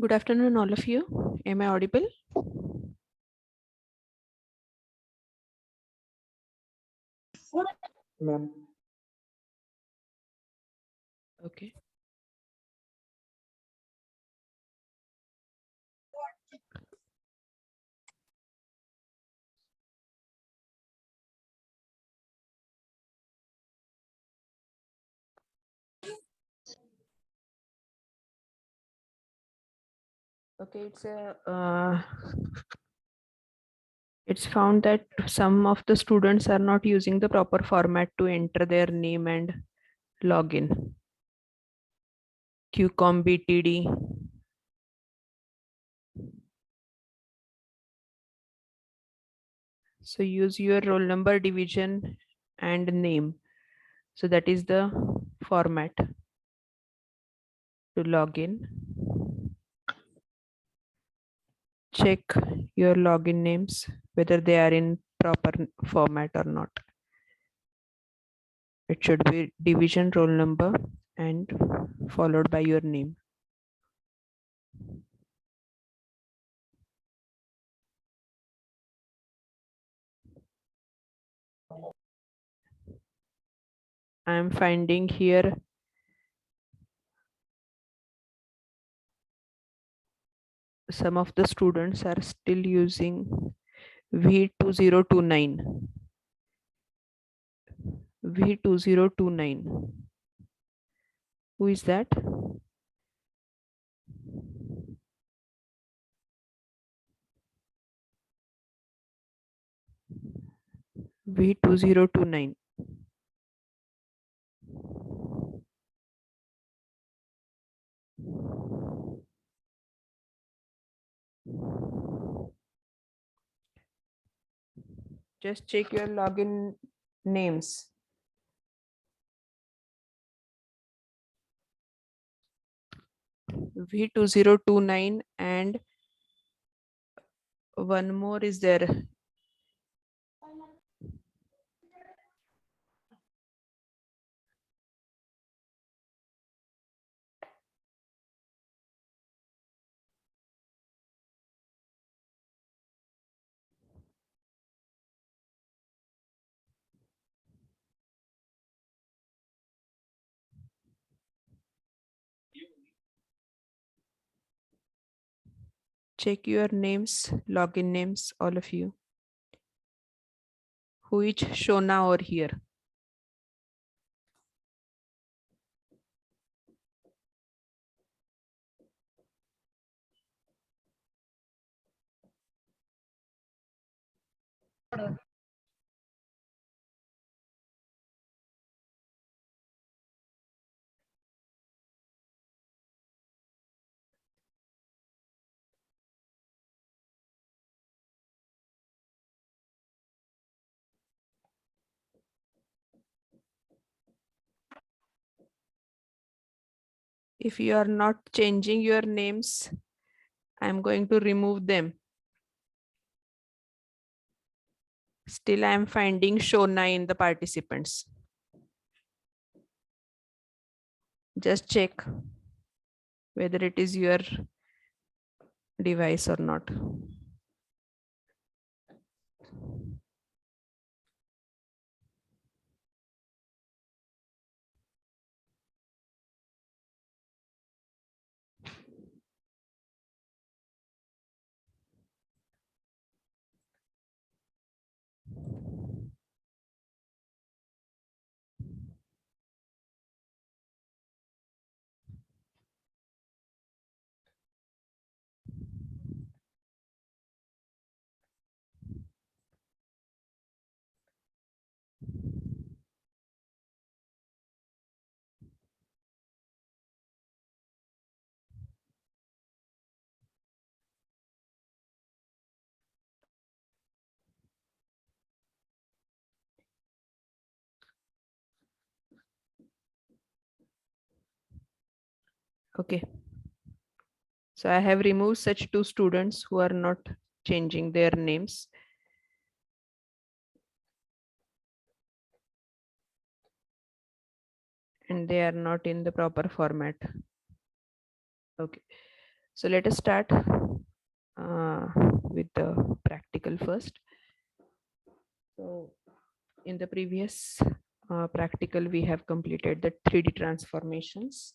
Good afternoon, all of you. Am I audible? Ma'am. Okay. Okay, it's found that some of the students are not using the proper format to enter their name and login. QCOM BTD. So use your roll number, division, and name. So that is the format to log in. Check your login names, whether they are in proper format or not. It should be division, roll number, and followed by your name. I am finding here some of the students are still using V2029. V2029. Who is that? V2029. Just check your login names. V2029 and one more is there. Check your names, login names, all of you. Who is Shona or here? If you are not changing your names, I'm going to remove them. Still, I'm finding Shona in the participants. Just check whether it is your device or not. Okay. So I have removed such two students who are not changing their names. And they are not in the proper format. Okay. So let us start with the practical first. So in the previous practical, we have completed the 3D transformations,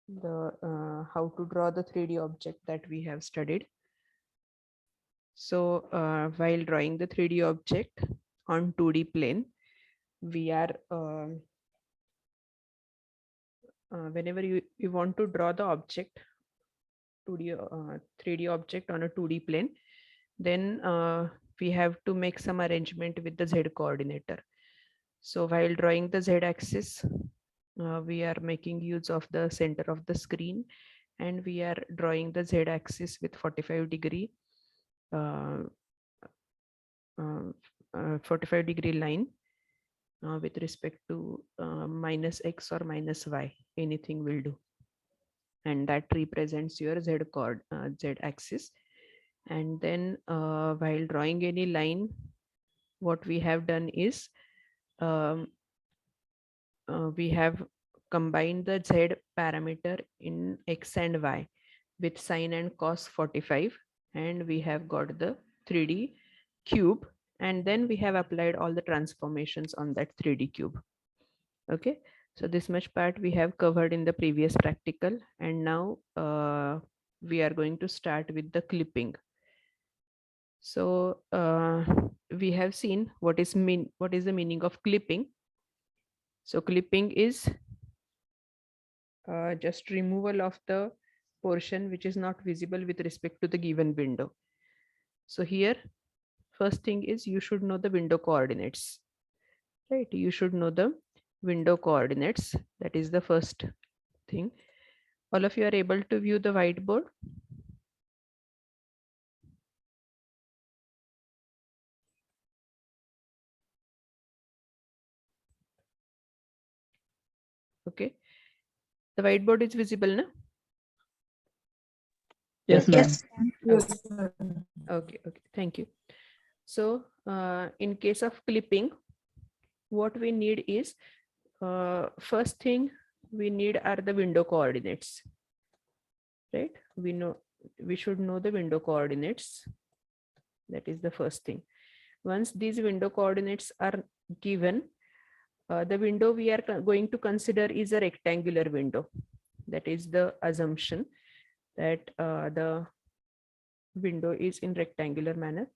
the how to draw the 3D object that we have studied. So while drawing the 3D object on 2D plane, we are whenever you want to draw the object 2D 3D object on a 2D plane, then we have to make some arrangement with the Z coordinator. So while drawing the Z axis, we are making use of the center of the screen, and we are drawing the Z axis with 45-degree 45-degree line with respect to minus X or minus Y, anything will do. And that represents your Z axis. And then while drawing any line, what we have done is we have combined the Z parameter in X and Y with sine and cos 45, and we have got the 3D cube, and then we have applied all the transformations on that 3D cube. Okay, so this much part we have covered in the previous practical, and now we are going to start with the clipping. So we have seen what is the meaning of clipping. So clipping is just removal of the portion which is not visible with respect to the given window. So here, first thing is you should know the window coordinates, right? You should know the window coordinates. That is the first thing. All of you are able to view the whiteboard? Okay. The whiteboard is visible, na? Yes, ma'am. Yes. Okay, okay, thank you. So in case of clipping, what we need is first thing we need are the window coordinates, right? We should know the window coordinates. That is the first thing. Once these window coordinates are given, the window we are going to consider is a rectangular window. That is the assumption that the window is in rectangular manner.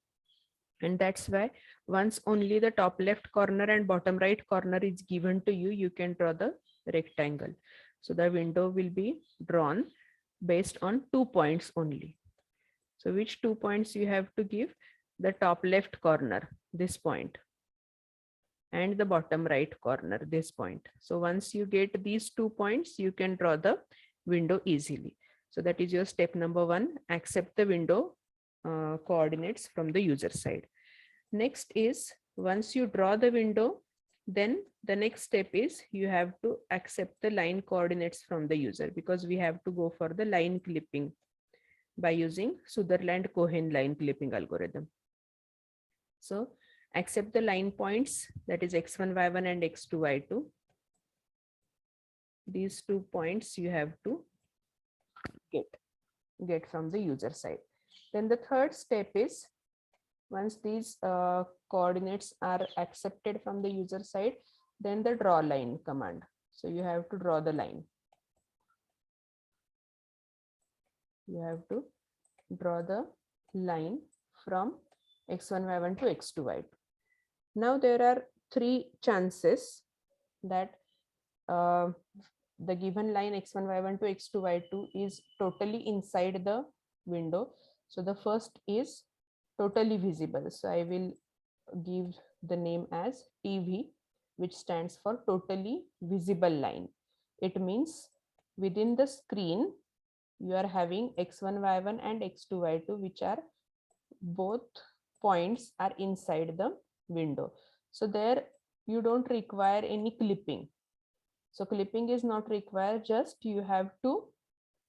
And that's why once only the top left corner and bottom right corner is given to you, you can draw the rectangle. So the window will be drawn based on 2 points only. So which 2 points you have to give? The top left corner, this point, and the bottom right corner, this point. So once you get these 2 points, you can draw the window easily. So that is your step number 1, accept the window coordinates from the user side. Next is, once you draw the window, then the next step is you have to accept the line coordinates from the user, because we have to go for the line clipping by using Sutherland-Cohen line clipping algorithm. So accept the line points, that is x1, y1 and x2, y2. These 2 points you have to get from the user side. Then the third step is, once these coordinates are accepted from the user side, then the draw line command. So you have to draw the line. You have to draw the line from x1, y1 to x2, y2. Now there are 3 chances that the given line x1, y1 to x2, y2 is totally inside the window. So the first is totally visible. So I will give the name as TV, which stands for totally visible line. It means within the screen, you are having x1, y1 and x2, y2, which are both points are inside the window. So there you don't require any clipping. So clipping is not required, just you have to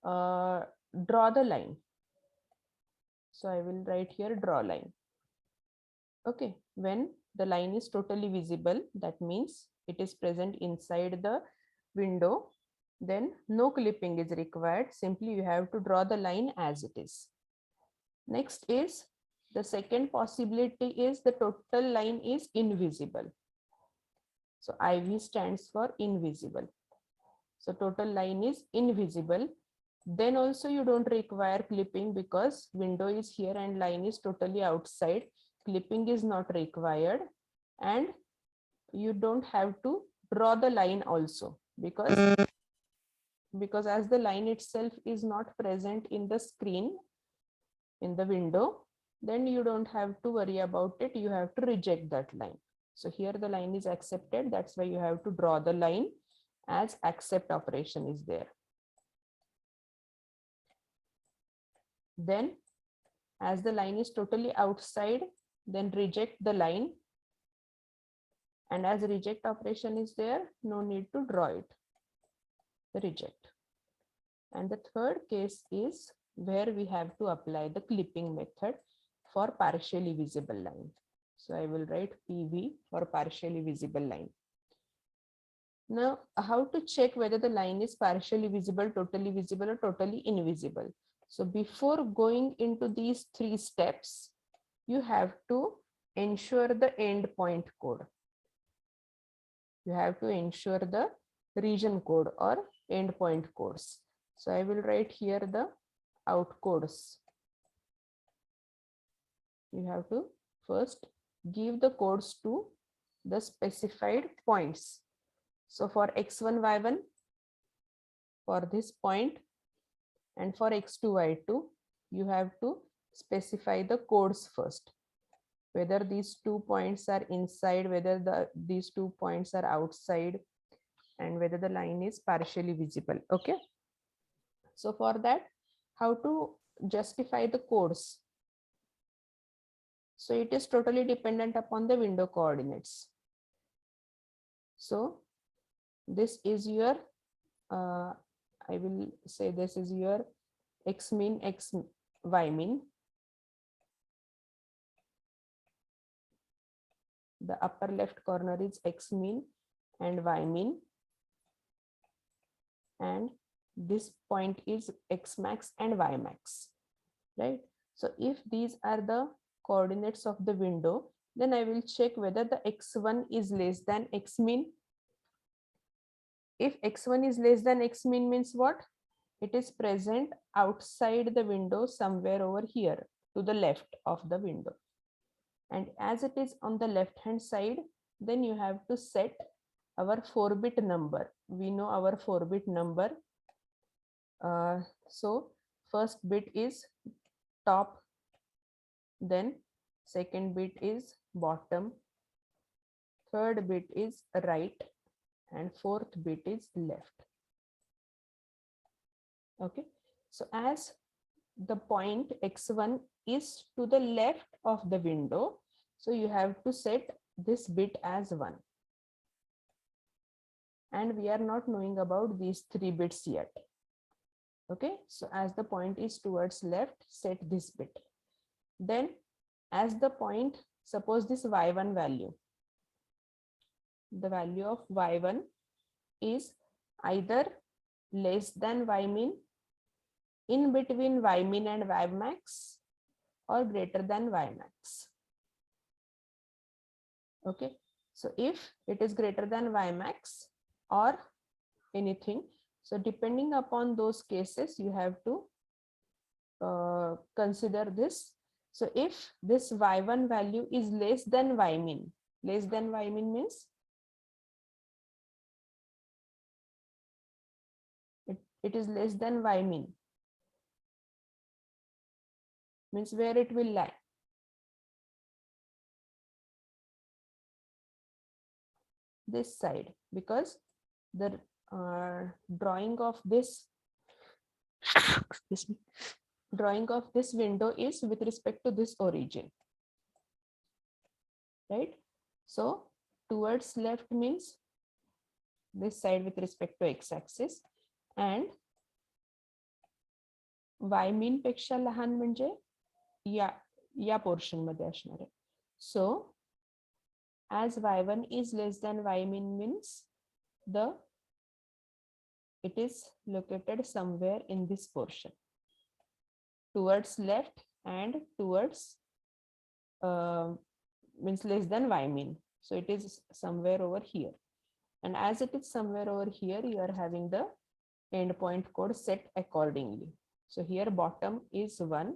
draw the line. So I will write here draw line. Okay, when the line is totally visible, that means it is present inside the window, then no clipping is required. Simply you have to draw the line as it is. Next is the second possibility is the total line is invisible. So IV stands for invisible. So total line is invisible. Then also you don't require clipping because window is here and line is totally outside. Clipping is not required, and you don't have to draw the line also because as the line itself is not present in the screen in the window, then you don't have to worry about it. You have to reject that line. So here the line is accepted. That's why you have to draw the line as accept operation is there. Then as the line is totally outside, then reject the line. And as reject operation is there, no need to draw it, the reject. And the third case is where we have to apply the clipping method for partially visible line. So I will write PV for partially visible line. Now, how to check whether the line is partially visible, totally visible, or totally invisible? So before going into these three steps, you have to ensure the endpoint code. You have to ensure the region code or endpoint codes. So I will write here the out codes. You have to first give the codes to the specified points. So for x1, y1, for this point, and for x2, y2, you have to specify the codes first. Whether these 2 points are inside, whether these 2 points are outside, and whether the line is partially visible. Okay. So for that, how to justify the codes? So it is totally dependent upon the window coordinates. So this is your, I will say this is your x mean, x y mean. The upper left corner is x mean and y mean. And this point is x max and y max, right? So if these are the coordinates of the window, then I will check whether the x1 is less than x mean. If x1 is less than x mean means what? It is present outside the window somewhere over here to the left of the window. And as it is on the left hand side, then you have to set our 4-bit number. We know our 4-bit number. So first bit is top, then second bit is bottom, third bit is right, and fourth bit is left. Okay, so as the point x1 is to the left of the window, so you have to set this bit as 1. And we are not knowing about these 3 bits yet. Okay, so as the point is towards left, set this bit. Then as the point, suppose this y1 value, the value of y1 is either less than y mean, in between y mean and y max, or greater than y max. Okay, so if it is greater than y max or anything, so depending upon those cases, you have to consider this. So if this y1 value is less than y mean means it is less than y mean, means where it will lie. This side, because the drawing of this excuse me, drawing of this window is with respect to this origin, right? So towards left means this side with respect to x-axis, and y mean पेक्षा लहान म्हणजे या portion मध्ये असणार आहे. So as y1 is less than y mean means the it is located somewhere in this portion, towards left and towards means less than y min. So it is somewhere over here. And as it is somewhere over here, you are having the endpoint code set accordingly. So here bottom is 1.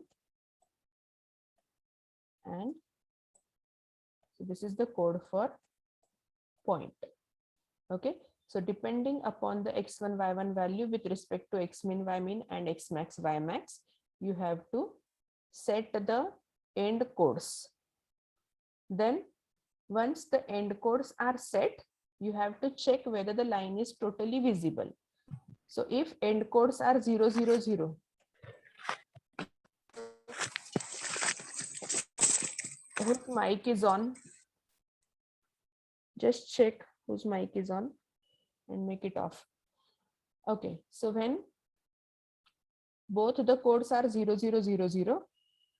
And so this is the code for point. Okay. So depending upon the x1, y1 value with respect to x min, y min and x max, y max, you have to set the end codes. Then once the end codes are set, you have to check whether the line is totally visible. So if end codes are 0, 0, 0, whose mic is on, just check whose mic is on and make it off. Okay, so when both the codes are 0, 0, 0, 0,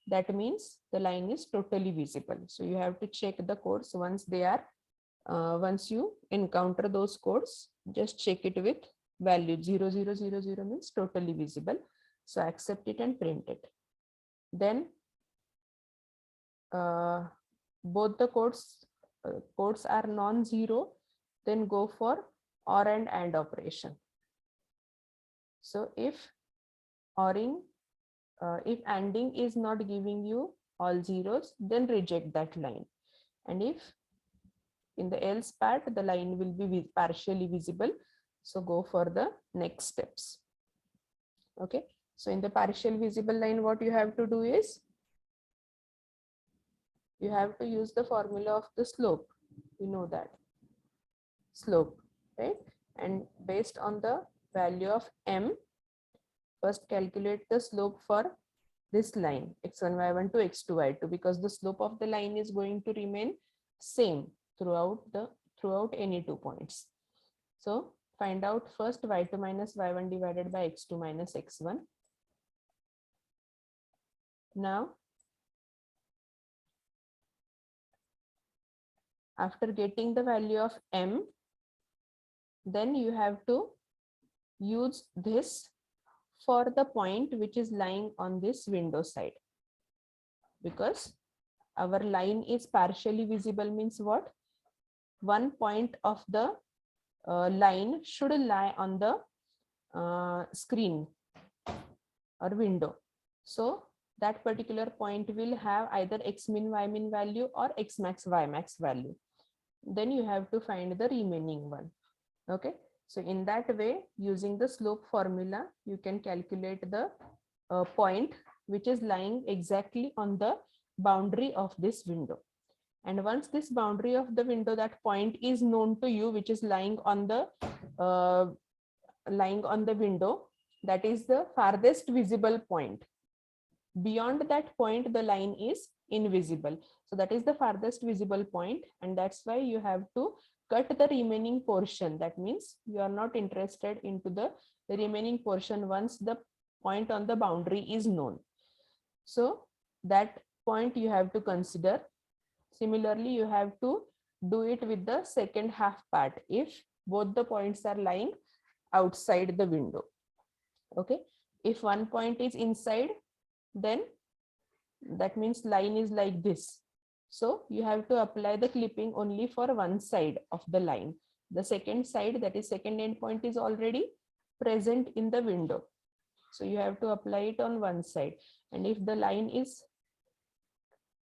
that means the line is totally visible. So you have to check the codes once they are, once you encounter those codes, just check it with value 0, 0, 0, 0 means totally visible. So accept it and print it. Then both the codes are non-zero, then go for OR and AND operation. So if ORing, if ANDing is not giving you all zeros, then reject that line. And if in the else part, the line will be partially visible, so go for the next steps. Okay, so in the partial visible line, what you have to do is, you have to use the formula of the slope. You know that slope, right? And based on the value of m, first calculate the slope for this line x1, y1 to x2, y2, because the slope of the line is going to remain same throughout any 2 points. So find out first y2 minus y1 divided by x2 minus x1. Now after getting the value of m, then you have to use this for the point which is lying on this window side, because our line is partially visible means what? One point of the line should lie on the screen or window. So that particular point will have either x min, y min value or x max, y max value. Then you have to find the remaining one. Okay, so in that way, using the slope formula, you can calculate the point which is lying exactly on the boundary of this window. And once this boundary of the window, that point is known to you, which is lying on the window, that is the farthest visible point. Beyond that point, the line is invisible. So that is the farthest visible point, and that's why you have to cut the remaining portion. That means you are not interested into the remaining portion once the point on the boundary is known. So that point you have to consider. Similarly, you have to do it with the second half part if both the points are lying outside the window. Okay, if one point is inside, then that means line is like this. So you have to apply the clipping only for one side of the line. The second side, that is second endpoint, is already present in the window. So you have to apply it on one side. And if the line is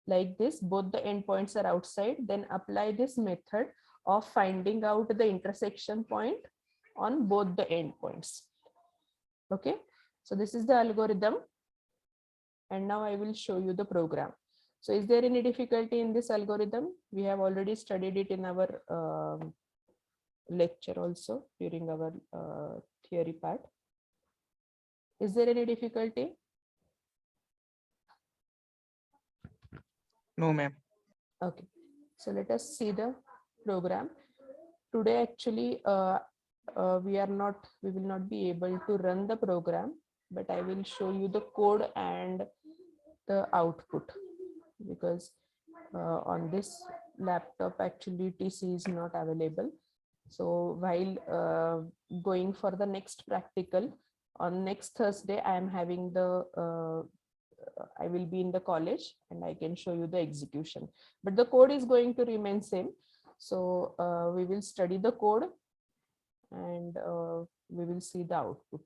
like this, both the endpoints are outside, then apply this method of finding out the intersection point on both the endpoints. Okay, so this is the algorithm. And now I will show you the program. So is there any difficulty in this algorithm? We have already studied it in our lecture also during our theory part. Is there any difficulty? No, ma'am. Okay, so let us see the program. Today actually we will not be able to run the program, but I will show you the code and the output, because on this laptop actually TC is not available. So while going for the next practical on next Thursday, I am having I will be in the college and I can show you the execution, but the code is going to remain same. So we will study the code and we will see the output.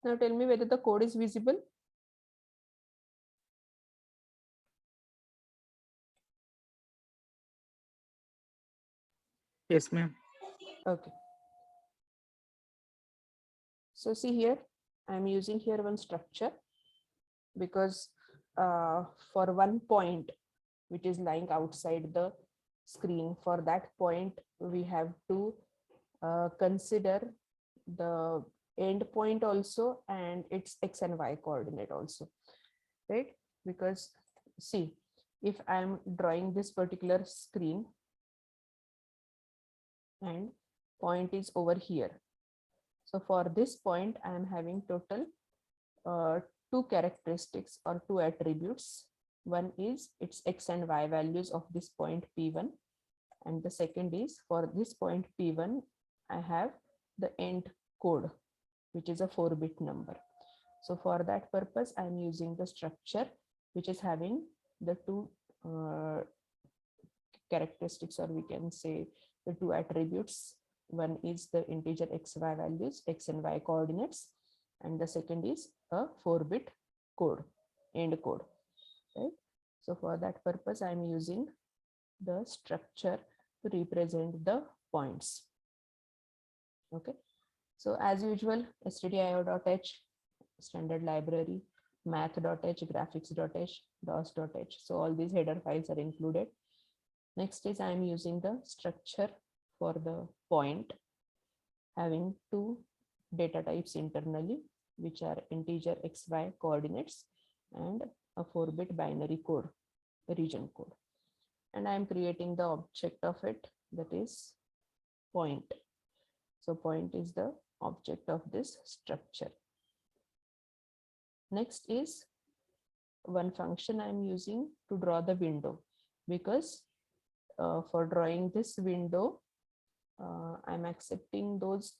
Now tell me whether the code is visible. Yes, ma'am. Okay. So see here, I'm using here one structure because for one point which is lying outside the screen, for that point we have to consider the end point also and its x and y coordinate also, right? Because see, if I'm drawing this particular screen and point is over here, so for this point I am having total two characteristics or two attributes. One is its x and y values of this point P1, and the second is for this point P1 I have the end code, which is a 4-bit number. So for that purpose I am using the structure which is having the two characteristics, or we can say the two attributes. One is the integer xy values, x and y coordinates, and the second is a 4-bit code, end code, right? So for that purpose I am using the structure to represent the points. Okay, so as usual, stdio.h, standard library, math.h, graphics.h, dos.h. So all these header files are included. Next is I am using the structure for the point, having two data types internally, which are integer xy coordinates and a 4-bit binary code, region code. And I am creating the object of it, that is point. So point is the object of this structure. Next is one function I am using to draw the window, because for drawing this window, I'm accepting those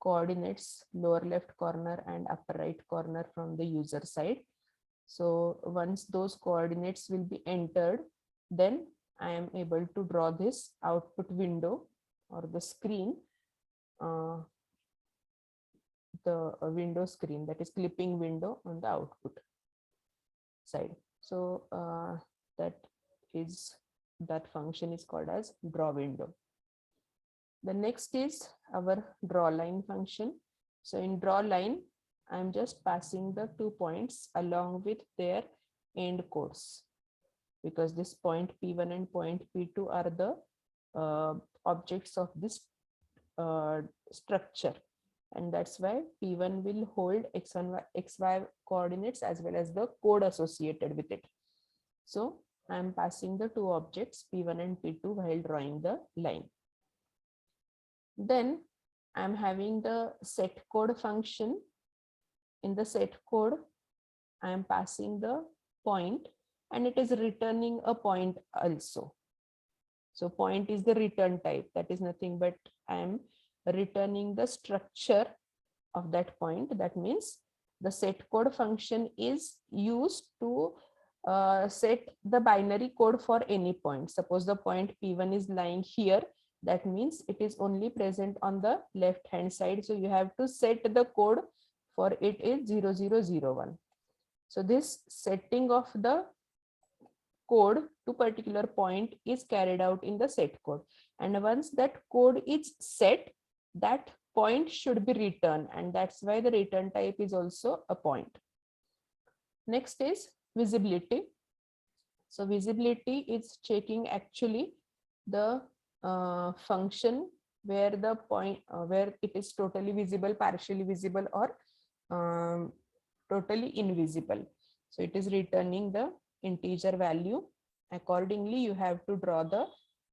coordinates lower left corner and upper right corner from the user side. So once those coordinates will be entered, then I am able to draw this output window or the screen, the window screen, that is clipping window on the output side. So that function is called as draw window. The next is our draw line function. So in draw line, I'm just passing the 2 points along with their end codes, because this point P1 and point P2 are the objects of this structure, and that's why P1 will hold x1 xy coordinates as well as the code associated with it. So I am passing the two objects P1 and P2 while drawing the line. Then I am having the set code function. In the set code, I am passing the point and it is returning a point also. So point is the return type. That is nothing but I am returning the structure of that point. That means the set code function is used to set the binary code for any point. Suppose the point P1 is lying here. That means it is only present on the left hand side. So you have to set the code for it is 0001. So this setting of the code to particular point is carried out in the set code. And once that code is set, that point should be returned. And that's why the return type is also a point. Next is visibility. So visibility is checking actually the function where the point where it is totally visible, partially visible, or totally invisible. So it is returning the integer value. Accordingly, you have to draw the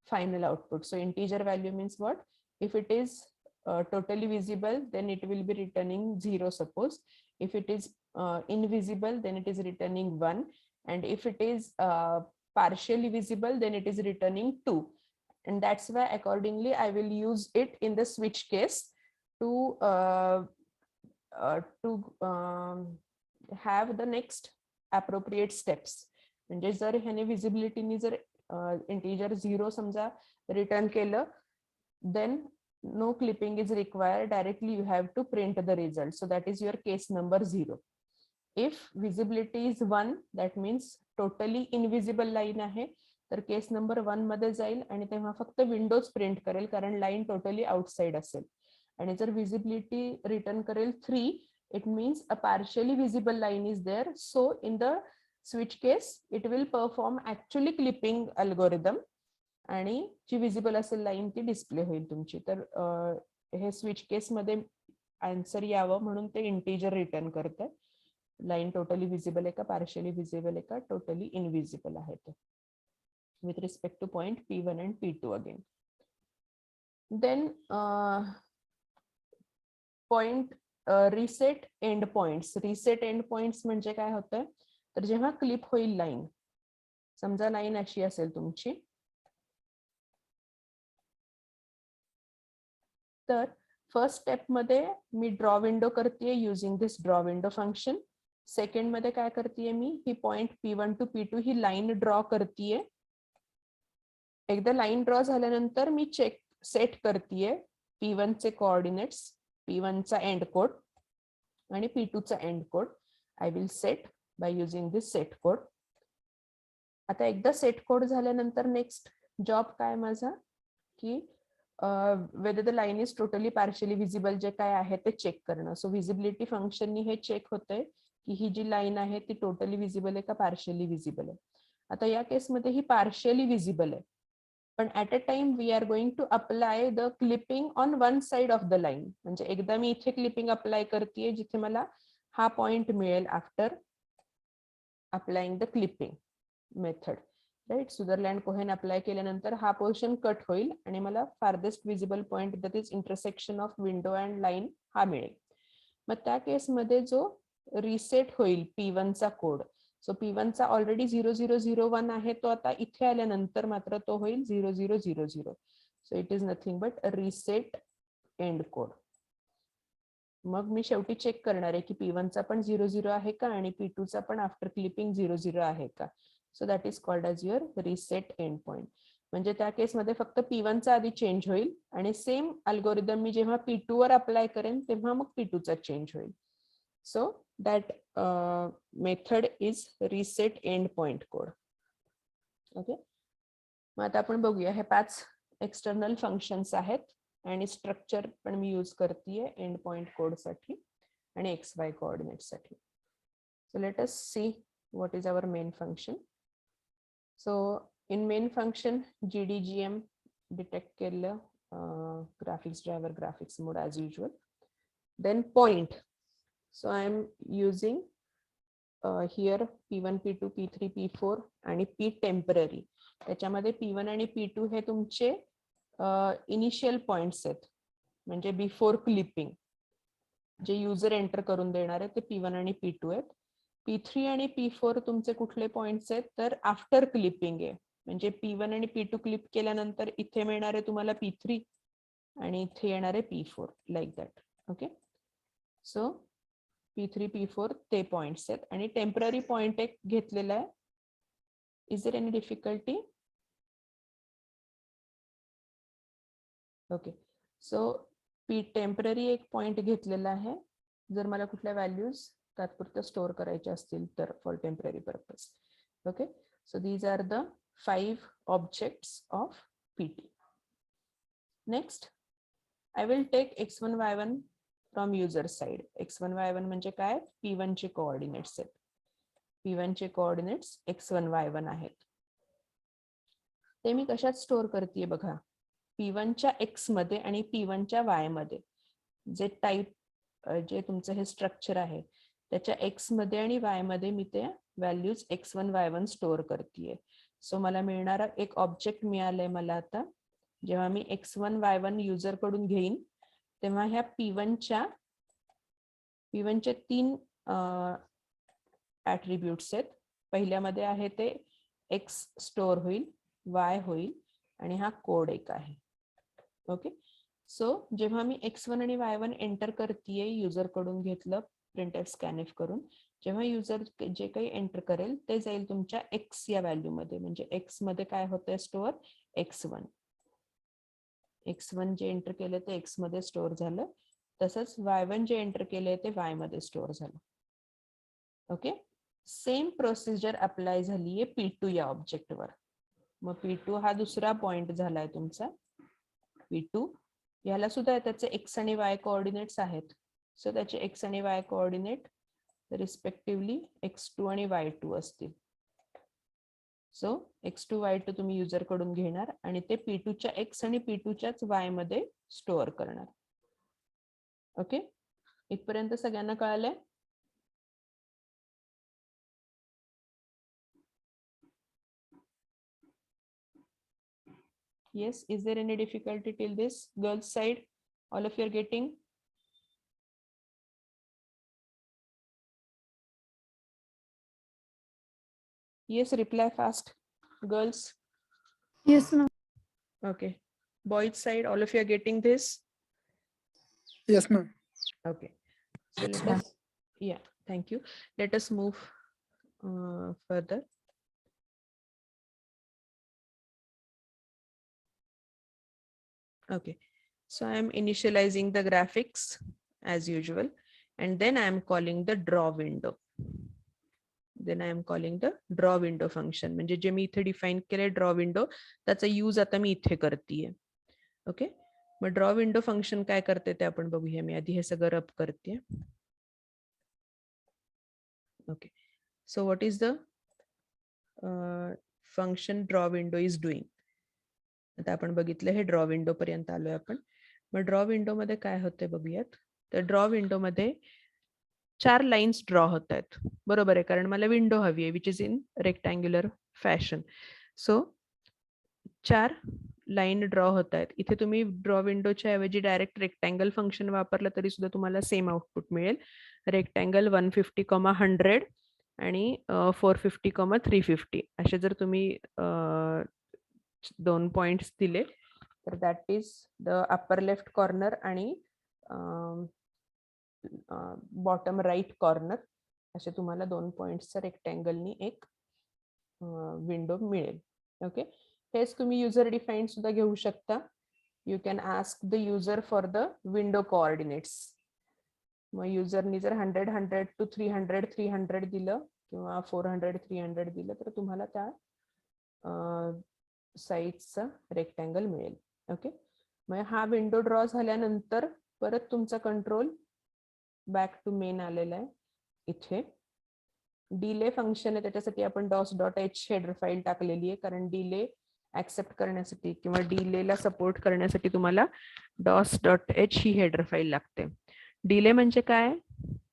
final output. So integer value means what? If it is totally visible, then it will be returning 0, suppose. If it is invisible, then it is returning 1. And if it is partially visible, then it is returning 2. And that's why accordingly I will use it in the switch case to have the next appropriate steps. म्हणजे जर ह्याने visibility जर integer 0 समजा return केलं, then no clipping is required. Directly you have to print the result. So that is your case number 0. If visibility is 1, that means totally invisible line आहे, तर case number 1 मध्ये जाईल आणि तेव्हा फक्त विंडोज प्रिंट करेल कारण लाईन टोटली आउटसाइड असेल. आणि जर विजिबिलिटी रिटर्न करेल 3, it means a partially visible line is there. So in the switch case it will perform actually clipping algorithm आणि जी विजिबल असेल लाईन ती डिस्प्ले होईल तुमची. तर हे स्विच केस मध्ये आन्सर यावं म्हणून ते इंटिजर रिटर्न करते. लाईन टोटली विजिबल आहे का, पार्शियली विजिबल आहे का, टोटली इनविजिबल आहे ते, with respect to point P1 and P2 again. Then point reset endpoints. Reset endpoints म्हणजे काय होतं, तर जेव्हा क्लिप होईल लाईन, समजा लाईन अशी असेल तुमची, तर फर्स्ट स्टेप मध्ये मी ड्रॉ विंडो करतेय using this draw window function. Second मध्ये काय करतेय मी, ही पॉइंट P1 टू P2 ही लाईन ड्रॉ करतेय. एकदा लाईन ड्रॉ झाल्यानंतर मी चेक सेट करतेय P1 चे कोऑर्डिनेट्स, P1 चा एंड कोड आणि P2 चा and code. I will set by using this set code. आता एकदा सेट कोड झाल्यानंतर नेक्स्ट जॉब काय माझा, की whether the line is totally partially visible जे काय आहे ते चेक करणं. सो विजिबिलिटी फंक्शननी हे चेक होतंय की ही जी लाईन आहे ती टोटली विजिबल आहे का पार्शियली विजिबल आहे. आता या केसमध्ये ही पार्शियली विजिबल आहे, पण at a time we are going to apply the clipping on one side of the line. म्हणजे एकदा मी इथे क्लिपिंग अप्लाय करतेय जिथे मला हा पॉइंट मिळेल after applying the clipping method, right. Sutherland Cohen apply केल्यानंतर हा पोर्शन कट होईल आणि मला farthest visible point that is intersection of window and line हा मिळेल. मग त्या केसमध्ये जो रिसेट होईल P1 चा कोड, सो P1 चा ऑलरेडी 0001 आहे, तो आता इथे आल्यानंतर मात्र तो होईल 0000. So it is nothing but reset end code. मग मी शेवटी चेक करणार आहे की P1 चा पण 00 आहे का आणि P2 चा पण आफ्टर क्लिपिंग 00 आहे का. So that is called as your RISAT and point. म्हणजे त्या केसमध्ये फक्त P1 चा आधी चेंज होईल आणि सेम अल्गोरिदम मी जेव्हा P2 वर अप्लाय करेन तेव्हा मग P2 चा चेंज होईल. So that method is reset endpoint code. Okay. मग आता आपण बघूया, हे 5 एक्सटर्नल फंक्शन्स आहेत आणि स्ट्रक्चर पण मी यूज करतेय एंड पॉइंट कोड साठी आणि XY कोऑर्डिनेट साठी. So let us see what is our main function. So in main function GDGM detect केलं, graphics driver, graphics mode as usual. Then point. So I am using here P1, P2, P3, P4 आणि P temporary. त्याच्यामध्ये P1 आणि P2 हे तुमचे initial points आहेत, म्हणजे before clipping जे user enter करून देणार आहे ते P1 आणि P2 आहेत. P3 आणि P4 तुमचे कुठले पॉइंट्स आहेत तर आफ्टर क्लिपिंग आहे, म्हणजे P1 आणि P2 क्लिप केल्यानंतर इथे मिळणार आहे तुम्हाला P3 आणि इथे येणार आहे P4 like that. Okay, so P3, P4 ते पॉइंट्स आहेत आणि टेम्पररी पॉइंट एक घेतलेला आहे. Is there any difficulty? Okay, so temporary एक पॉइंट घेतलेला आहे जर मला कुठल्या व्हॅल्यूज तात्पुरत्या स्टोअर करायच्या असतील तर for temporary purpose. Okay, so these are the 5 objects of PT. Next I will take x1 y1 from user side. x1 y1 म्हणजे काय? P1 चे कोऑर्डिनेट्स आहेत. P1 चे कोऑर्डिनेट्स x1 y1 आहेत. ते मी कशात स्टोअर करतेय बघा, P1 च्या x मध्ये आणि P1 च्या y मध्ये. जे टाइप जे तुमचं हे स्ट्रक्चर आहे त्याच्या x मध्ये आणि y मध्ये मी ते व्हॅल्यूज x1 y1 स्टोअर करतेय. सो मला मिळणारा एक ऑब्जेक्ट मिळालंय मला आता. जेव्हा मी x1 y1 युजर कडून घेईन तेव्हा ह्या P1 च्या 3 ऍट्रिब्यूट्स आहेत. पहिल्यामध्ये आहे ते x स्टोअर होईल, y होईल आणि हा कोड एक आहे. ओके, सो जेव्हा मी x1 आणि y1 एंटर करतेय युजर कडून घेतलं प्रिंटफ स्कॅनफ करून, जेव्हा युजर जे काही एंटर करेल ते जाईल तुमच्या x या व्हॅल्यू मध्ये, म्हणजे x मध्ये काय होतंय स्टोअर x1. x1 जे एंटर केलं ते x मध्ये स्टोअर झालं, तसंच y1 जे एंटर केले ते y मध्ये स्टोअर झालं. ओके, सेम प्रोसिजर अप्लाय झालीये P2 या ऑब्जेक्टवर. मग P2 हा दुसरा पॉइंट झालाय तुमचा. P2 याला सुद्धा त्याचे x आणि y कोऑर्डिनेट्स आहेत. सो त्याचे x आणि y कोऑर्डिनेट रिस्पेक्टिव्हली x2 आणि y2 असतील. सो x2 y2 तुम्ही युजर कडून घेणार आणि ते P2 च्या x आणि P2 च्याच y मध्ये स्टोअर करणार. ओके, इथपर्यंत सगळ्यांना कळालंय? Yes, is there any difficulty till this? Girls side, all of you are getting? Yes, reply fast. Girls? Yes, ma'am. Okay. Boys side, all of you are getting this? Yes, ma'am. Okay. So let us, yeah, thank you. Let us move further. Okay, so I am initializing the graphics as usual, and then I am calling the draw window. Then I am calling the draw window function. म्हणजे जे मी इथे define केले draw window त्याचा use आता मी इथे करतेय. Okay, मग draw window function काय करते ते आपण बघूया. मी आधी हे सगळं रब करते. Okay, so what is the function draw window is doing. आता आपण बघितलं हे ड्रॉ विंडो पर्यंत आलोय आपण. मग ड्रॉ विंडो मध्ये काय होते बघूयात. तर ड्रॉ विंडो मध्ये 4 लाईन्स ड्रॉ होत आहेत, बरोबर आहे, कारण मला विंडो हवी आहे which is in rectangular fashion. So 4 line draw होत आहेत. इथे तुम्ही ड्रॉ विंडोच्या ऐवजी डायरेक्ट रेक्टँगल फंक्शन वापरलं तरी सुद्धा तुम्हाला सेम आउटपुट मिळेल. रेक्टँगल 150,100 आणि 450,350 असे जर तुम्ही 2 पॉइंट्स दिले तर that is the upper left corner आणि बॉटम राईट कॉर्नर असे तुम्हाला 2 पॉइंट्सचा रेक्टँगलनी एक विंडो मिळेल. ओके, हेच तुम्ही युजर डिफाईन सुद्धा घेऊ शकता. You can ask the user for the window coordinates. मग युजरनी जर 100 टू 300 दिलं किंवा 400 300 दिलं तर तुम्हाला त्या साईजचा रेक्टँगल मिळेल. ओके, मग हा विंडो ड्रॉ झाल्यानंतर परत तुमचा कंट्रोल बॅक टू मेन आलेला आहे. इथे डिले फंक्शन आहे त्याच्यासाठी आपण DOS.h हेडर फाईल टाकलेली आहे, कारण डिले ऍक्सेप्ट करण्यासाठी किंवा डिलेला सपोर्ट करण्यासाठी तुम्हाला dos.h ही हेडर फाईल लागते. डिले म्हणजे काय,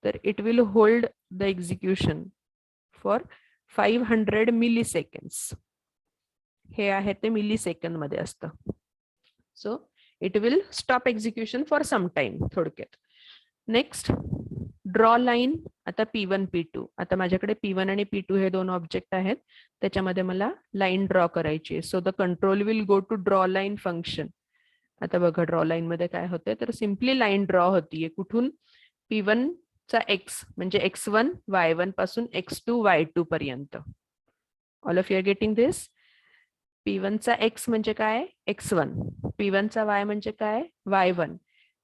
तर it will hold the execution for 500 milliseconds. हे आहे ते मिली सेकंड मध्ये असतं. So it will stop execution for some time थोडक्यात. Next draw line. आता P1 P2, आता माझ्याकडे P1 आणि P2 हे दोन ऑब्जेक्ट आहेत, त्याच्यामध्ये मला लाईन ड्रॉ करायची. So the control will go to draw line function. आता बघा ड्रॉ लाईन मध्ये काय होते, तर सिम्पली लाईन ड्रॉ होतीये. कुठून, P1 चा x म्हणजे x1 y1 पासून x2 y2 पर्यंत. All of you are getting this. P1 चा x म्हणजे काय, x1. P1 चा y म्हणजे काय, y1.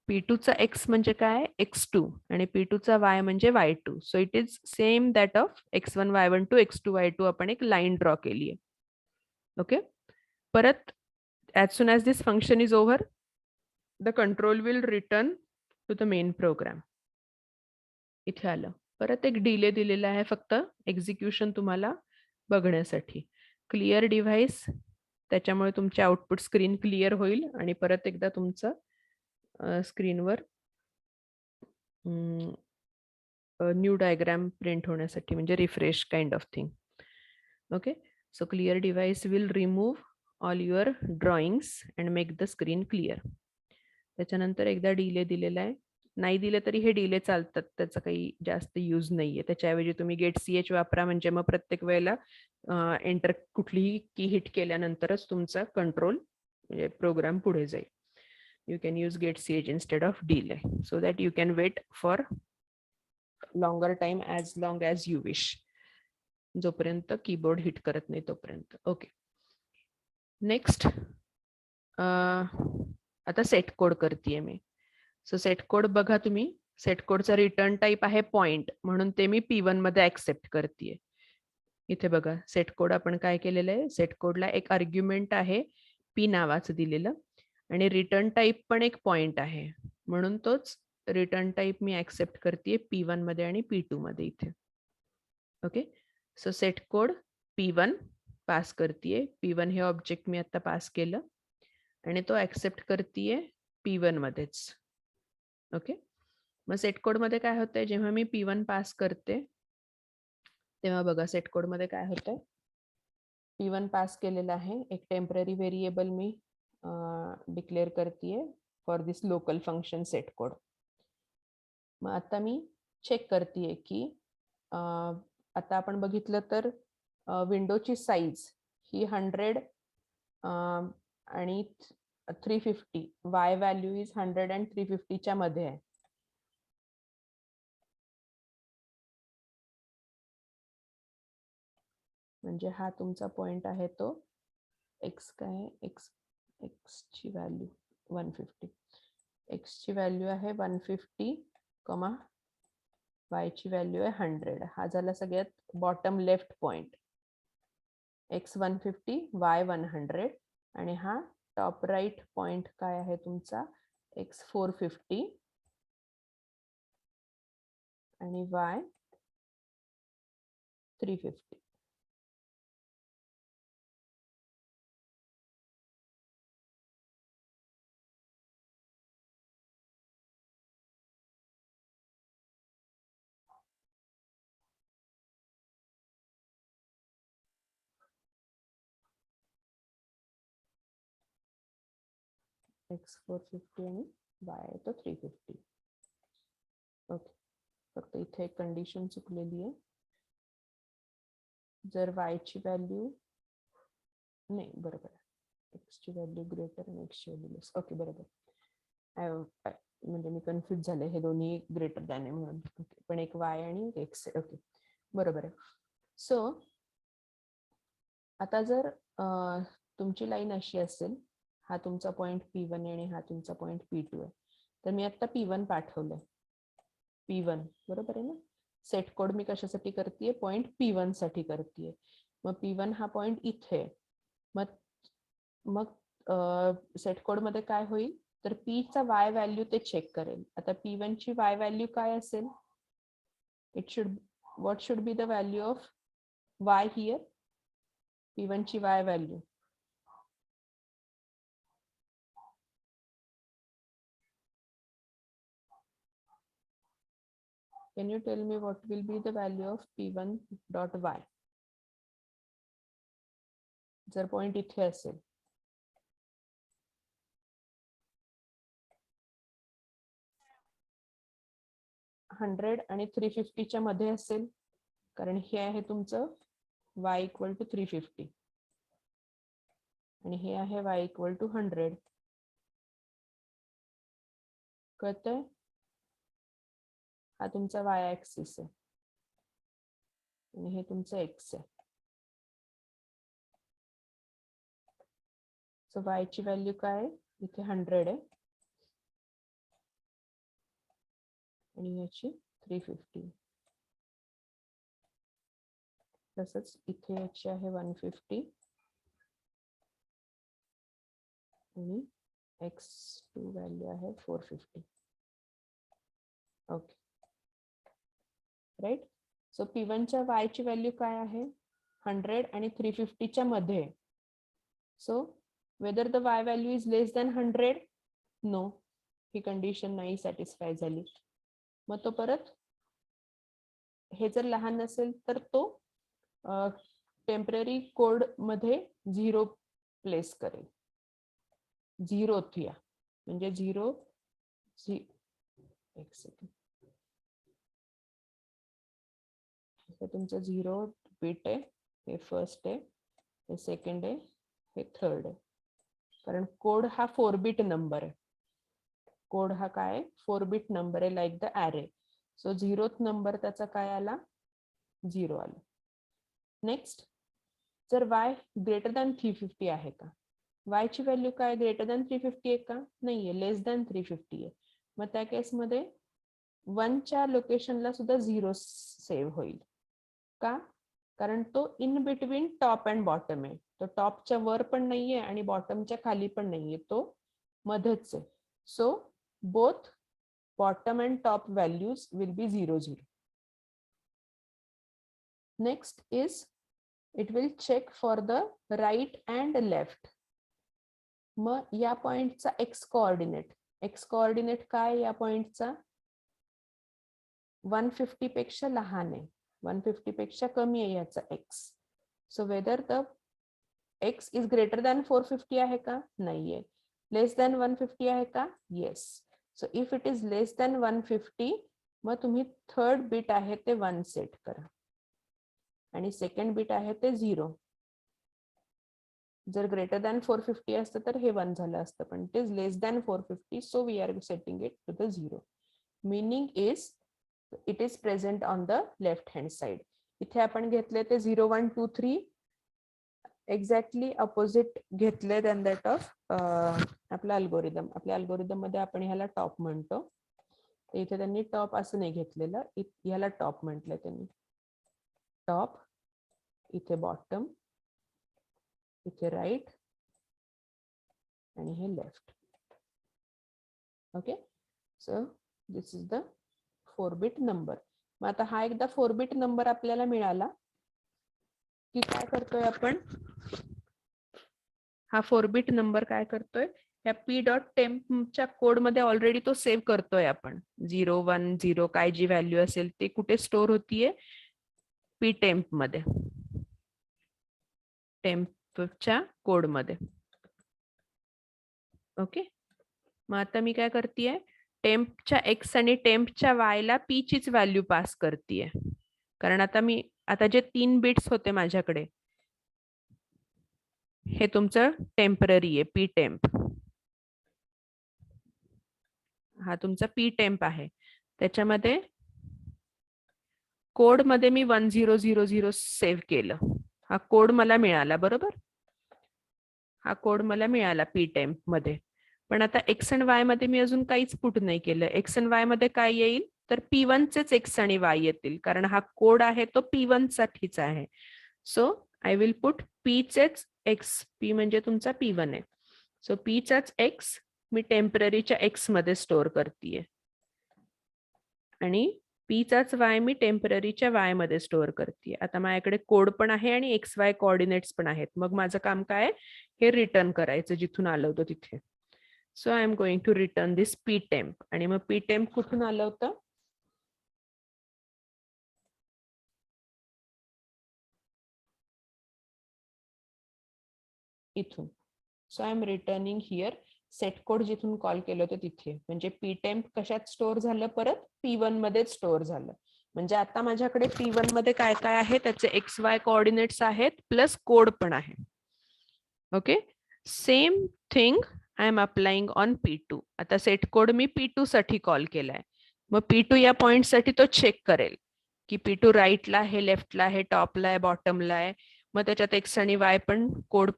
P2 चा x म्हणजे काय, x2 आणि P2 चा y म्हणजे y2. So it is same that of x1 y1 to x2 y2 आपण एक लाईन ड्रॉ केली आहे. ओके. परत as soon as this function is over, the control will return to the main program. इथे आलं. परत एक डिले दिलेला आहे फक्त एक्झिक्युशन तुम्हाला बघण्यासाठी. क्लिअर डिव्हाइस, त्याच्यामुळे तुमचे आउटपुट स्क्रीन क्लिअर होईल आणि परत एकदा तुमचं स्क्रीनवर न्यू डायग्राम प्रिंट होण्यासाठी, म्हणजे refresh kind of thing. Okay. So clear device will remove all your drawings and make the screen clear. त्याच्यानंतर एकदा डिले दिलेला आहे. नाही दिले तरी हे डिले चालतात, त्याचा काही जास्त यूज नाहीये. त्याच्याऐवजी तुम्ही गेट CH वापरा, म्हणजे मग प्रत्येक वेळेला एंटर कुठलीही की हिट केल्यानंतरच तुमचा कंट्रोल म्हणजे प्रोग्राम पुढे जाईल. You can use get CH instead of delay so that you can wait for longer time as long as you wish, जोपर्यंत कीबोर्ड हिट करत नाही तोपर्यंत. ओके. नेक्स्ट आता सेट कोड करतेय मी. सो सेट कोड बघा तुम्ही. सेट कोडचा रिटर्न टाईप आहे पॉइंट, म्हणून ते मी P1 मध्ये ऍक्सेप्ट करतेय. इथे बघा सेट कोड आपण काय केलेलं आहे, सेट कोडला एक आर्ग्युमेंट आहे P नावाचं दिलेलं आणि रिटर्न टाईप पण एक पॉइंट आहे, म्हणून तोच रिटर्न टाईप मी ऍक्सेप्ट करतेय P1 मध्ये आणि P2 मध्ये इथे. ओके. सो सेट कोड P1 पास करतेय. P1 हे ऑब्जेक्ट मी आता पास केलं आणि तो ऍक्सेप्ट करतेय P1 मध्येच. ओके. मग सेट कोड मध्ये काय होतंय, जेव्हा मी P1 पास करते तेव्हा बघा सेट कोड मध्ये काय होतंय. P1 पास केलेला आहे, एक टेम्पररी व्हेरिएबल मी डिक्लेअर करतेय for this local function set code. मग आता मी चेक करतेय की आता आपण बघितलं तर विंडोची साईज ही 100 आणि 350, y व्हॅल्यू इज 100 and 350 च्या मध्ये आहे. म्हणजे हा तुमचा पॉइंट आहे तो x काय, x ची व्हॅल्यू 150, x ची व्हॅल्यू आहे 150, y ची व्हॅल्यू आहे 100. हा झाला सगळ्यात bottom left point, x 150 y 100 आणि हा टॉप राईट पॉइंट काय आहे तुमचा x 450 आणि y 350. x 450 आणि y तो 350. ओके. फक्त इथे एक कंडिशन चुकलेली आहे. जर y ची व्हॅल्यू नाही, बरोबर आहे, x ची व्हॅल्यू ग्रेटर आणि x ची व्हॅल्यू लेस. ओके, बरोबर. म्हणजे मी कन्फ्युज झाले, हे दोन्ही ग्रेटर दॅन आहे म्हणून. पण एक y आणि एक x आहे. ओके, बरोबर आहे. सो आता जर तुमची लाईन अशी असेल, हा तुमचा पॉइंट P1 आहे आणि हा तुमचा पॉइंट P2 आहे, तर मी आता P1 पाठवलंय. P1 बरोबर आहे ना. सेट कोड मी कशासाठी करतेय, पॉइंट P1 साठी करतेय. मग P1 हा पॉइंट इथे. मग सेट कोड मध्ये काय होईल, तर P चा y व्हॅल्यू ते चेक करेल. आता P1 ची y व्हॅल्यू काय असेल, what should be the value of y here? P1 ची y value Can you tell me what will be the value of p1 dot y? जर point इथे असेल 100 आणि 350 च्या मध्ये असेल, कारण हे आहे तुमचं y इक्वल टू 350 आणि हे आहे y इक्वल टू 100. कळतंय? हा तुमचा y ऍक्सिस आहे आणि हे तुमचं x आहे. सो y ची व्हॅल्यू काय आहे? इथे 100 आहे आणि याची 350. तसंच इथे याची आहे 150 आणि x2 व्हॅल्यू आहे 450. Okay, right. सो p1 च्या y ची व्हॅल्यू काय आहे? 100 आणि 350 च्या मध्ये. सो whether the y value is less than 100, no, he condition नाही सॅटिस्फाय झाली. मग तो परत हे जर लहान नसेल तर तो टेम्पररी कोड मध्ये 0 प्लेस करेल. 0th या म्हणजे 0 एक सेकंड, हे तुमचं 0 बिट आहे, हे फर्स्ट आहे, हे सेकंड आहे, हे थर्ड आहे. कारण कोड हा 4 बिट नंबर आहे. कोड हा काय 4 बिट नंबर आहे, like the array. So 0th number त्याचा काय आला? 0 आला. नेक्स्ट, जर y ग्रेटर दॅन 350 आहे का? y ची व्हॅल्यू काय ग्रेटर दॅन 350 आहे का? नाहीये, लेस दॅन 350 आहे. मग त्या केसमध्ये 1 च्या लोकेशनला सुद्धा 0 सेव्ह होईल. का? कारण तो in between top and bottom आहे. तो टॉपच्या वर पण नाहीये आणि बॉटमच्या खाली पण नाहीये, तो मध्येच आहे. So both bottom and top values will be 0, 0. Next is it will check for the right and left. मग या पॉइंटचा x कोऑर्डिनेट काय या पॉइंटचा? 150 पेक्षा लहान आहे, 150 पेक्षा कमी आहे याचा x. So whether the x is greater than 450 आहे का? नाहीये. लेस दॅन 150 आहे का? Yes. So if it is less than 150, मग तुम्ही थर्ड बिट आहे ते 1 सेट करा आणि सेकंड बिट आहे ते 0. जर ग्रेटर दॅन 450 असतं तर हे 1 झालं असतं, पण it is less than 450, so we are setting it to the 0. Meaning is it is present on the left hand side. इथे आपण घेतले ते 0, 1, 2, 3 एक्झॅक्टली अपोजिट घेतले दॅन दॅट ऑफ आपला अल्गोरिदम. आपल्या अल्गोरिदम मध्ये आपण ह्याला टॉप म्हणतो, तर इथे त्यांनी टॉप असं नाही घेतलेलं, ह्याला टॉप म्हटलं त्यांनी. टॉप, इथे बॉटम, इथे राईट आणि हे left. Okay, so this is the 4 bit number. मग आता हा एकदा 4 बिट नंबर आपल्याला मिळाला की काय करतोय आपण? हा 4 बिट नंबर काय करतोय? या p.temp कोड मध्ये ऑलरेडी तो सेव्ह करतोय आपण. 0, 1, 0 काय जी व्हॅल्यू असेल ते कुठे स्टोअर होतीये? p.temp मध्ये, टेम्पच्या कोड मध्ये. ओके, मग आता मी काय करतेय? टेम्पच्या x आणि टेम्पच्या y ला p चीच व्हॅल्यू पास करतेय. कारण आता जे 3 बिट्स होते माझ्याकडे, हे तुमचं टेम्पररी आहे, p.temp. हा तुमचा p.temp आहे. त्याच्यामध्ये कोड मध्ये मी 1000 सेव्ह केलं. हा कोड मला मिळाला, बरोबर? हा कोड मला मिळाला p.temp मध्ये. पण आता x आणि y मध्ये मी अजून काहीच पुट नाही केलं. x आणि y मध्ये काय येईल? तर p1 चेच x आणि y येतील, कारण हा कोड आहे तो p1 साठीच आहे. So I will put p चेच x, p म्हणजे तुमचा p1 आहे. सो p चाच x मी टेम्पररीच्या x मध्ये स्टोअर करतेय आणि p चाच y मी टेम्पररीच्या y मध्ये स्टोअर करतेय. आता माझ्याकडे कोड पण आहे आणि xy कोऑर्डिनेट्स पण आहेत. मग माझं काम काय? हे रिटर्न करायचं जिथून आलं होतं तिथे. So I am going to return this p.temp. आणि मग p.temp कुठून आलं होतं? इथून. So I am returning here set code जिथून कॉल केलं होतं तिथे. म्हणजे पी टेम्प कशात स्टोअर झालं, परत P1 मध्ये स्टोअर झालं. म्हणजे आता माझ्याकडे P1 मध्ये काय काय आहे, त्याचे XY कोऑर्डिनेट्स आहेत प्लस कोड पण आहे. Okay, same thing I am applying on P2. आता सेट कोड मी P2 साठी कॉल केलाय. मग P2 या पॉइंट साठी तो चेक करेल की P2 राईटला आहे, लेफ्टला आहे, टॉपला आहे, बॉटमला आहे. मग त्याच्यात X आणि Y पण कोड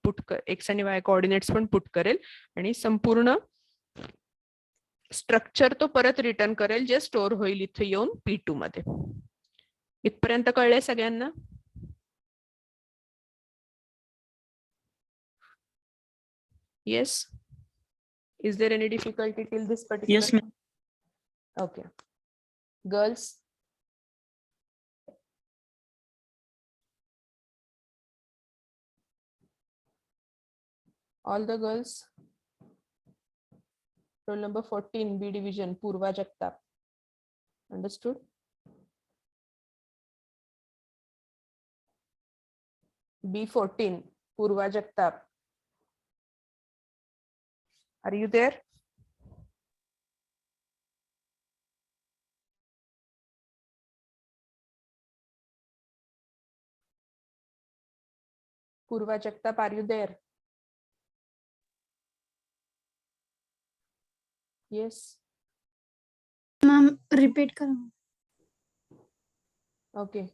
X आणि Y कोऑर्डिनेट्स पण पुट करेल आणि संपूर्ण स्ट्रक्चर तो परत रिटर्न करेल जे स्टोअर होईल इथे येऊन P2 मध्ये. इथपर्यंत कळलंय सगळ्यांना? Yes. Is there any difficulty till this particular? Yes, ma'am. Okay. Girls. All the girls. Roll number 14, B division, Purva Jagtap. Understood? B14, Purva Jagtap. Are you there? Purva Jagtap, are you there? Yes. Ma'am repeat करा. Okay.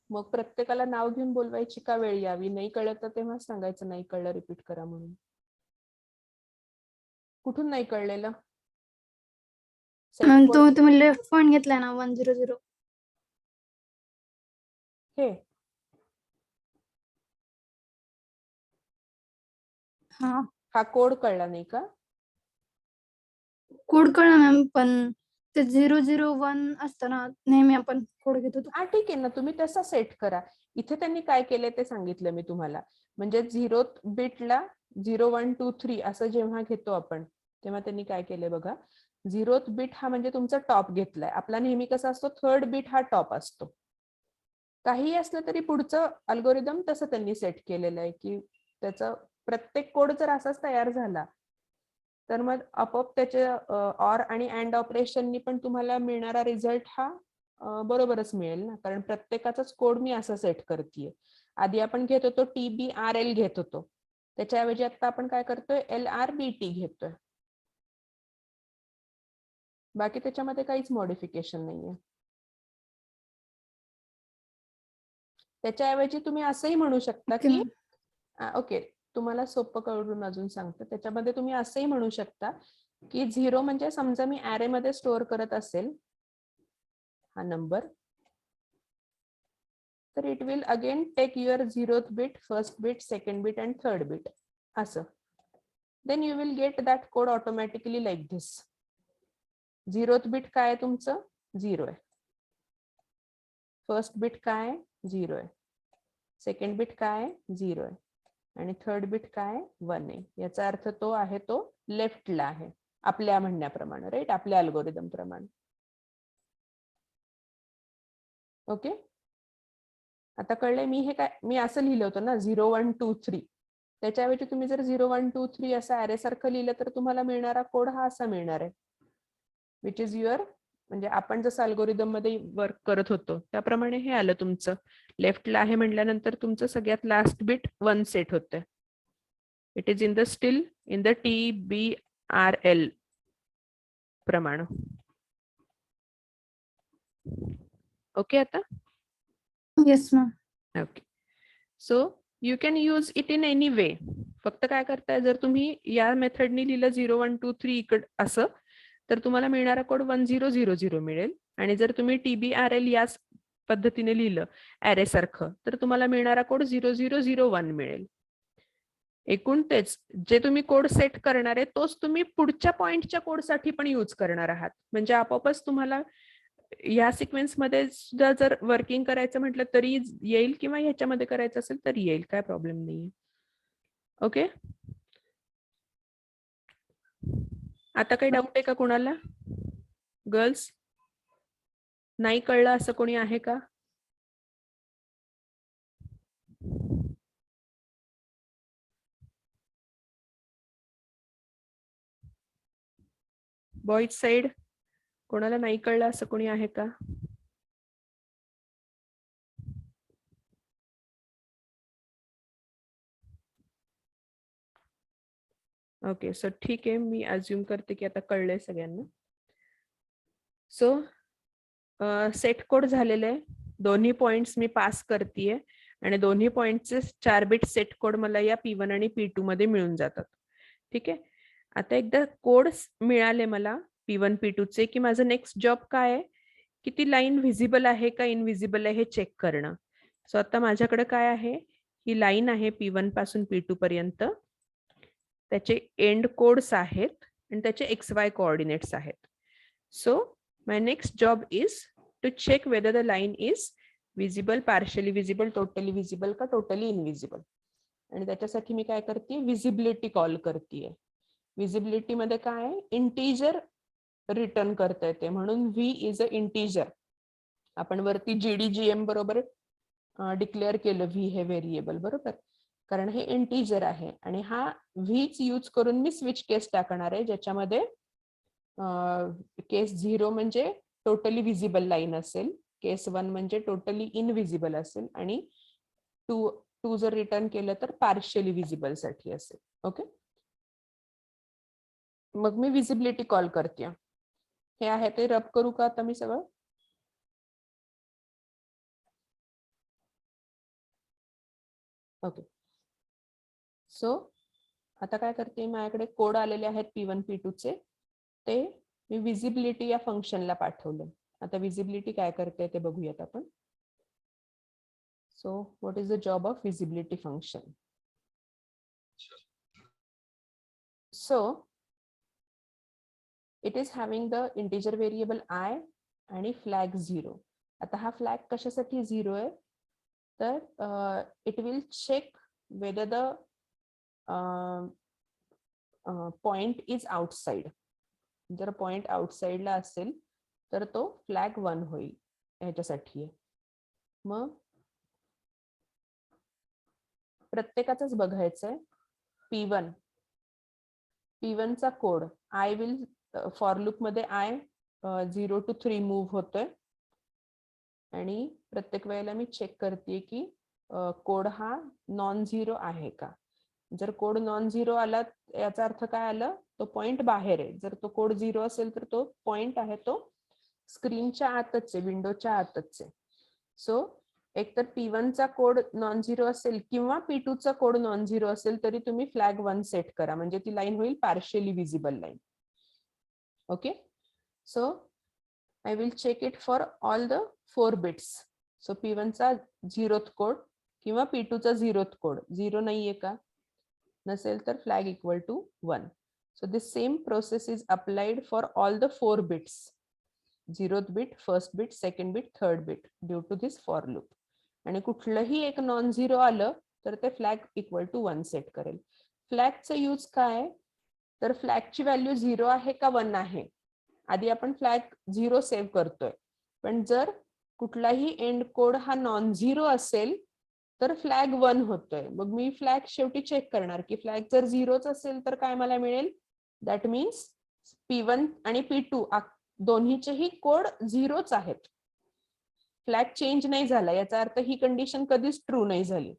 मग प्रत्येकाला नाव घेऊन बोलवायची का वेळ यावी? नाही कळलं तर तेव्हा सांगायचं नाही कळलं, रिपीट करा म्हणून. कुठून नाही कळलेलं? मॅम तो तुम्ही लेफ्ट पॉइंट घेतलाय ना 100. हे हा कोड कळला नाही का? कोड कळला मॅम, पण ते 001 असतं ना, नेहमी आपण कोड घेतो तो. हा ठीक आहे ना, तुम्ही तसा सेट करा. इथे त्यांनी काय केलंय ते सांगितलं मी तुम्हाला. म्हणजे 0th बिटला 0 1 2 3 असं जेव्हा घेतो आपण, तेव्हा त्यांनी काय केलंय बघा. 0th बिट हा म्हणजे तुमचा टॉप घेतलाय. आपला नेहमी कसा असतो, 3rd बिट हा टॉप असतो. काही असलं तरी पुढचं अल्गोरिदम तसं त्यांनी सेट केलेलं आहे की त्याचं प्रत्येक कोड जर असाच तयार झाला तर मग आपोआप त्याचे ऑर आणि अँड ऑपरेशननी पण तुम्हाला मिळणारा रिझल्ट हा बरोबरच मिळेल ना, कारण प्रत्येकाचाच कोड मी असा सेट करतेय. आधी आपण घेत होतो TBRL घेत होतो, त्याच्याऐवजी आता आपण काय करतोय, LRBT घेतोय. बाकी त्याच्यामध्ये काहीच मॉडिफिकेशन नाहीये. त्याच्याऐवजी तुम्ही असंही म्हणू शकता की ओके, तुम्हाला सोपं करून अजून सांगतो. त्याच्यामध्ये तुम्ही असंही म्हणू शकता की 0 म्हणजे समजा मी ऍरे मध्ये स्टोअर करत असेल हा नंबर, तर it will again take your 0th bit, 1st bit, 2nd bit and 3rd bit असं. Then you will get that code automatically like this. 0th bit काय आहे तुमचं, 0 आहे. 1st बिट काय आहे, 0 आहे. 2nd बिट काय आहे, 0 आहे. आणि 3rd बिट काय 1 आहे. याचा अर्थ तो आहे तो लेफ्टला आहे आपल्या म्हणण्याप्रमाणे, राईट, आपल्या अल्गोरिदम प्रमाणे. ओके, आता कळलंय. मी असं लिहिलं होतं ना 0 1 2 3, त्याच्याऐवजी तुम्ही जर 0 1 2 3 असं ऍरे सारखं लिहिलं तर तुम्हाला मिळणारा कोड हा असा मिळणार आहे, विच इज युअर, म्हणजे आपण जसं अल्गोरिदम मध्ये वर्क करत होतो त्याप्रमाणे हे आलं तुमचं. लेफ्टला आहे म्हटल्यानंतर तुमचं सगळ्यात लास्ट बिट 1 सेट होतं. It is still in the TBRL प्रमाण. ओके आता? Yes ma'am. Okay, so you can use it in any way. फक्त काय करताय, जर तुम्ही या मेथडनी लिहिलं 0 1 2 3 इकड असं, तर तुम्हाला मिळणारा कोड 1 0 0 0 मिळेल. आणि जर तुम्ही TBRL याच पद्धतीने लिहिलं ऍरे सारखं, तर तुम्हाला मिळणारा कोड 0 0 0 1 मिळेल. एकूण तेच जे तुम्ही कोड सेट करणार आहे तोच तुम्ही पुढच्या पॉइंटच्या कोडसाठी पण यूज करणार आहात. म्हणजे आपोआपच तुम्हाला या सिक्वेन्स मध्ये सुद्धा जर वर्किंग करायचं म्हटलं तरी येईल, किंवा ह्याच्यामध्ये करायचं असेल तरी येईल, काय प्रॉब्लेम नाहीये. ओके, आता काही डाऊट आहे का कोणाला? गर्ल्स, नाही कळलं असं कोणी आहे का? बॉईज साइड कोणाला नाही कळलं असं कोणी आहे का? ओके, सो ठीक आहे, मी अज्युम करते की आता कळलंय सगळ्यांना. सो सेट कोड झालेलं आहे, दोन्ही पॉइंट्स मी पास करतेय आणि दोन्ही पॉइंटचे 4 बिट सेट कोड मला या P1 आणि P2 मध्ये मिळून जातात. ठीक आहे, आता एकदा कोड मिळाले मला P1 P2 चे की माझं नेक्स्ट जॉब काय आहे की ती लाईन व्हिजिबल आहे का इनव्हिजिबल आहे हे चेक करणं. सो आता माझ्याकडे काय आहे, ही लाईन आहे P1 पासून P2 पर्यंत, त्याचे एंड कोड्स आहेत आणि त्याचे XY कोऑर्डिनेट्स आहेत. सो my next job is to check whether the line is visible, partially visible, totally visible का totally invisible. आणि त्याच्यासाठी मी काय करते, विजिबिलिटी कॉल करते. विजिबिलिटी मध्ये काय इंटिजर रिटर्न करता येते, म्हणून v इज अ इंटिजर. आपण वरती GDGM बरोबर डिक्लेअर केलं v हे व्हेरिएबल बरोबर, कारण हे इंटिजर आहे आणि हा vच यूज करून मी स्विच केस टाकणार आहे, ज्याच्यामध्ये केस 0 म्हणजे टोटली विजिबल लाईन असेल, केस 1 म्हणजे टोटली इनविजिबल असेल आणि 2 जर रिटर्न केलं तर पार्शियली विजिबल साठी असेल. ओके, मग मी विजिबिलिटी कॉल करते. हे आहे ते रब करू का आता मी सगळं? ओके, सो आता काय करते, माझ्याकडे कोड आलेले आहेत P1 P2 चे, ते मी विजिबिलिटी या फंक्शनला पाठवले. आता विजिबिलिटी काय करते ते बघूयात आपण. So what is the job of visibility function? So it is having the integer variable I आणि फ्लॅग 0. आता हा फ्लॅग कशासाठी 0 आहे, तर it will check whether the point is outside. जर पॉइंट आउटसाइडला असेल तर तो फ्लॅग 1 होईल, ह्याच्यासाठी आहे. मग प्रत्येकाचंच बघायचंय. P1 चा code I will for loop मध्ये I 0 to 3 मूव्ह होतोय आणि प्रत्येक वेळेला मी चेक करते की कोड हा नॉन झिरो आहे का. जर कोड नॉन झिरो आला याचा अर्थ काय आलं, तो पॉइंट बाहेर आहे. जर तो कोड 0 असेल तर तो पॉइंट आहे तो स्क्रीनच्या आतच आहे, विंडोच्या आतच आहे. सो एकतर P1 चा कोड नॉन झिरो असेल किंवा P2 चा कोड नॉन झिरो असेल तरी तुम्ही फ्लॅग 1 सेट करा, म्हणजे ती लाईन होईल partially visible line. Okay, so I will check it for all the 4 bits. So P1 चा 0th कोड किंवा P2 चा 0th कोड 0 नाहीये का, नसेल तर flag equal to 1. So this same process is applied for all the 4 bits. 0th bit, first bit, second bit, third bit due to this for loop. आणि कुठलंही एक non zero आलं तर ते फ्लॅग इक्वल टू 1 सेट करेल. फ्लॅगचा use काय, तर फ्लॅगची value 0 आहे का 1 आहे, आधी आपण फ्लॅग 0 सेव्ह करतोय. पण जर कुठलाही एंड कोड हा नॉन झिरो असेल तर फ्लॅग 1 होतोय. मग मी फ्लॅग शेवटी चेक करणार की फ्लॅग जर 0च असेल तर काय मला मिळेल, दॅट मीन्स P1 आणि P2 दोन्हीचेही कोड 0च आहेत, फ्लॅग चेंज नाही झाला, याचा अर्थ ही कंडिशन कधीच ट्रू नाही झाली.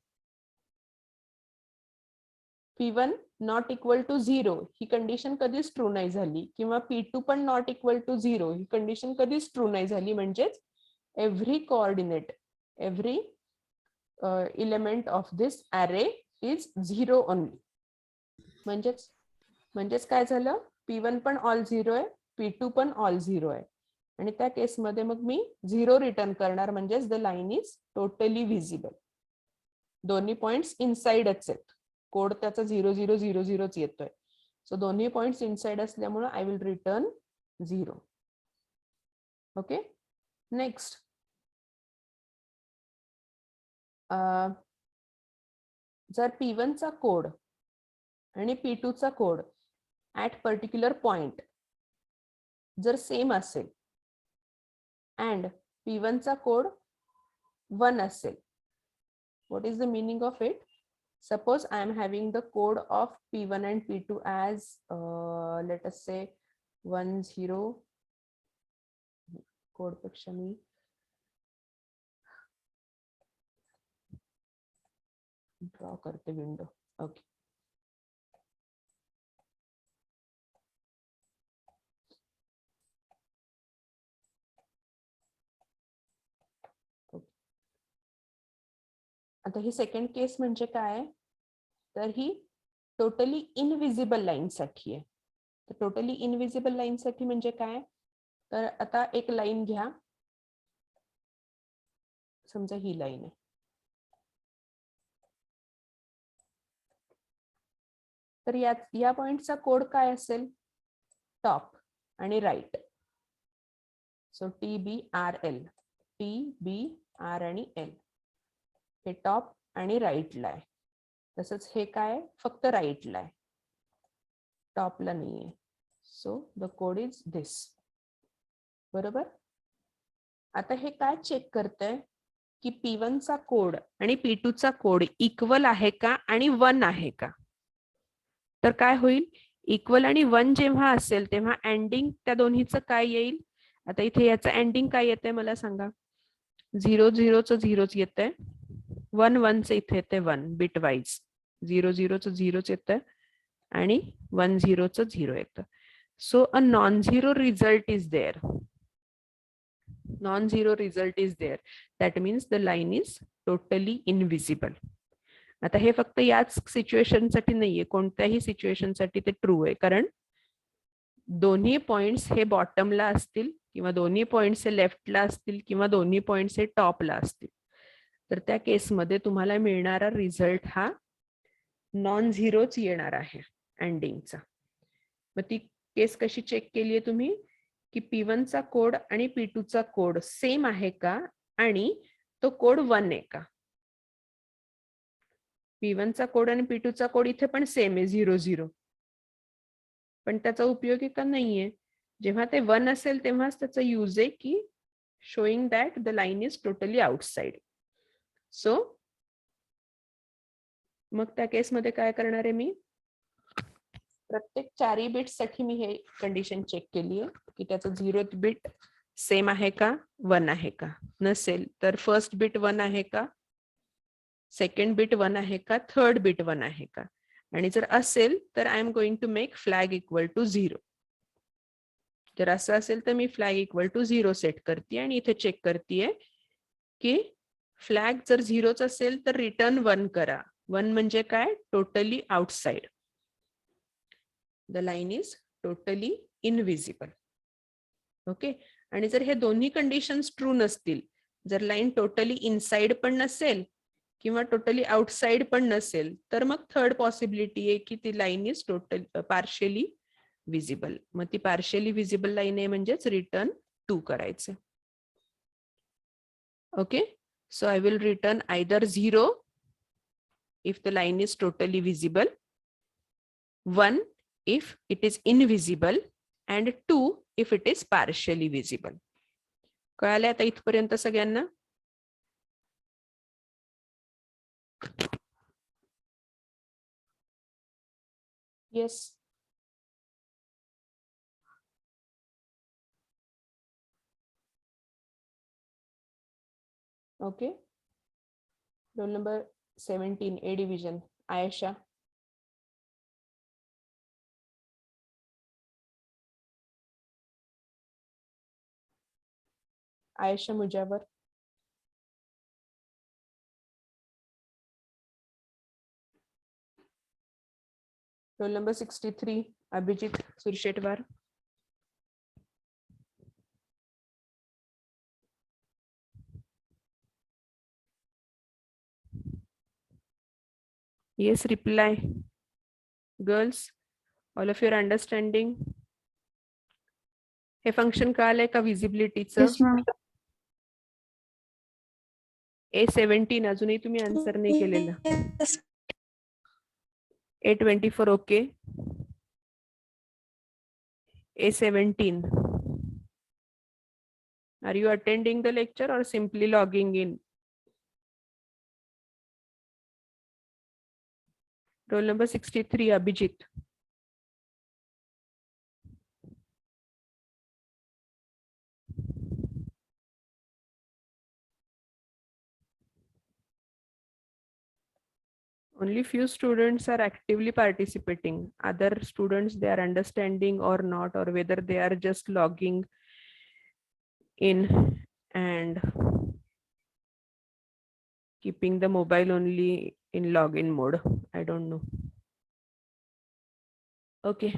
P1 नॉट इक्वल टू 0 ही कंडिशन कधीच ट्रू नाही झाली, किंवा P2 पण नॉट इक्वल टू 0 ही कंडिशन कधीच ट्रू नाही झाली. म्हणजेच every coordinate, every element of this array is 0 only. म्हणजेच काय झालं, P1 पण ऑल 0 आहे, P2 पण ऑल 0 आहे, आणि त्या केसमध्ये मग मी 0 रिटर्न करणार, म्हणजेच the line is totally visible. दोन्ही पॉइंट्स इनसाइडच आहेत, कोड त्याचा 0 0 0 0च येतोय. सो दोन्ही पॉइंट्स इनसाइड असल्यामुळे आय विल रिटर्न 0. ओके, नेक्स्ट जर P1 चा कोड आणि P2 चा कोड ऍट पर्टिक्युलर पॉइंट जर सेम असेल अँड P1 चा कोड 1 असेल, what is the meaning of it? Suppose I am having the code of P1 and P2 as let us say 10 code पेक्षा मी draw करते window. Okay. आता ही second case म्हणजे काय, तर ही टोटली इनविजिबल लाईन साठी आहे. तर टोटली इनविजिबल लाईन साठी म्हणजे काय, तर आता एक लाईन घ्या, समजा ही लाईन आहे. तर या पॉइंटचा कोड काय असेल, टॉप आणि राईट. सो TBRL, TBR आणि L हे टॉप आणि राईटला आहे. तसंच हे काय, फक्त राईटला आहे, टॉपला नाहीये. So the code is this. बरोबर. आता हे काय चेक करतंय की P1 चा कोड आणि P2 चा कोड इक्वल आहे का आणि 1 आहे का. तर काय होईल, इक्वल आणि 1 जेव्हा असेल तेव्हा एंडिंग त्या दोन्हीचं काय येईल. आता इथे याचं एंडिंग काय येतंय मला सांगा. 0 0चं 0च येतंय, 1 1चं इथे येतंय 1 बिट वाईज. 0 0चं 0च येतंय आणि 1 0चं 0 येतं. So a non zero result is there. Non-zero result is there. That means the line is totally invisible. आता हे फक्त याच सिच्युएशन साठी नाहीये, कोणत्याही सिच्युएशन साठी ते ट्रू आहे. कारण दोन्ही पॉइंट्स हे बॉटमला असतील किंवा दोन्ही पॉइंट्स हे लेफ्टला असतील किंवा दोन्ही पॉइंट्स हे टॉपला असतील, तर त्या केसमध्ये तुम्हाला मिळणारा रिझल्ट हा नॉन झिरोच येणार आहे एंडिंगचा. मग ती केस कशी चेक केली आहे तुम्ही, की P1 चा कोड आणि P2 चा कोड सेम आहे का आणि तो कोड 1 आहे का. P1 चा कोड आणि P2 चा कोड इथे पण सेम आहे 0 0, पण त्याचा उपयोग आहे का नाहीये. जेव्हा ते 1 असेल तेव्हाच त्याचा यूज आहे की showing that the line is totally outside. सो मग त्या केसमध्ये काय करणार आहे मी, प्रत्येक 4 बिट साठी मी हे कंडिशन चेक केली आहे की त्याचं 0th बिट सेम आहे का 1 आहे का. नसेल तर फर्स्ट बिट 1 आहे का, सेकंड बिट 1 आहे का, थर्ड बिट 1 आहे का. आणि जर असेल तर I am going to make flag equal to 0. जर असं असेल तर मी फ्लॅग इक्वल टू 0 सेट करते आणि इथे चेक करते की फ्लॅग जर 0च असेल तर रिटर्न 1 करा. 1 म्हणजे काय, totally outside. The line is totally invisible. Okay. आणि जर हे दोन्ही कंडिशन्स ट्रू नसतील, जर लाईन टोटली इनसाइड पण नसेल किंवा टोटली आउटसाइड पण नसेल, तर मग थर्ड पॉसिबिलिटी आहे की ती line is total partially visible. मग ती पार्शियली विजिबल लाईन आहे म्हणजेच रिटर्न 2 करायचे. Okay. So I will return either 0 if the line is totally visible, 1 if it is invisible, and 2 if it is partially visible. कळालं आता इथपर्यंत सगळ्यांना. Yes. Okay. Roll number 17 A division, Ayesha. Ayesha Mujawar. Roll number 63 Abhijit Surshetwar. Yes, reply. Girls, all of you are understanding. हे function कळालंय का विजिबिलिटीचं. Yes ma'am. A17 अजूनही तुम्ही आन्सर नाही केलेलं. A24 okay. A17, are you attending the lecture or simply logging in? Roll number 63 Abhijit. only few students are actively participating. Other students, they are understanding or not, or whether they are just logging in and keeping the mobile only in login mode. I don't know. Okay.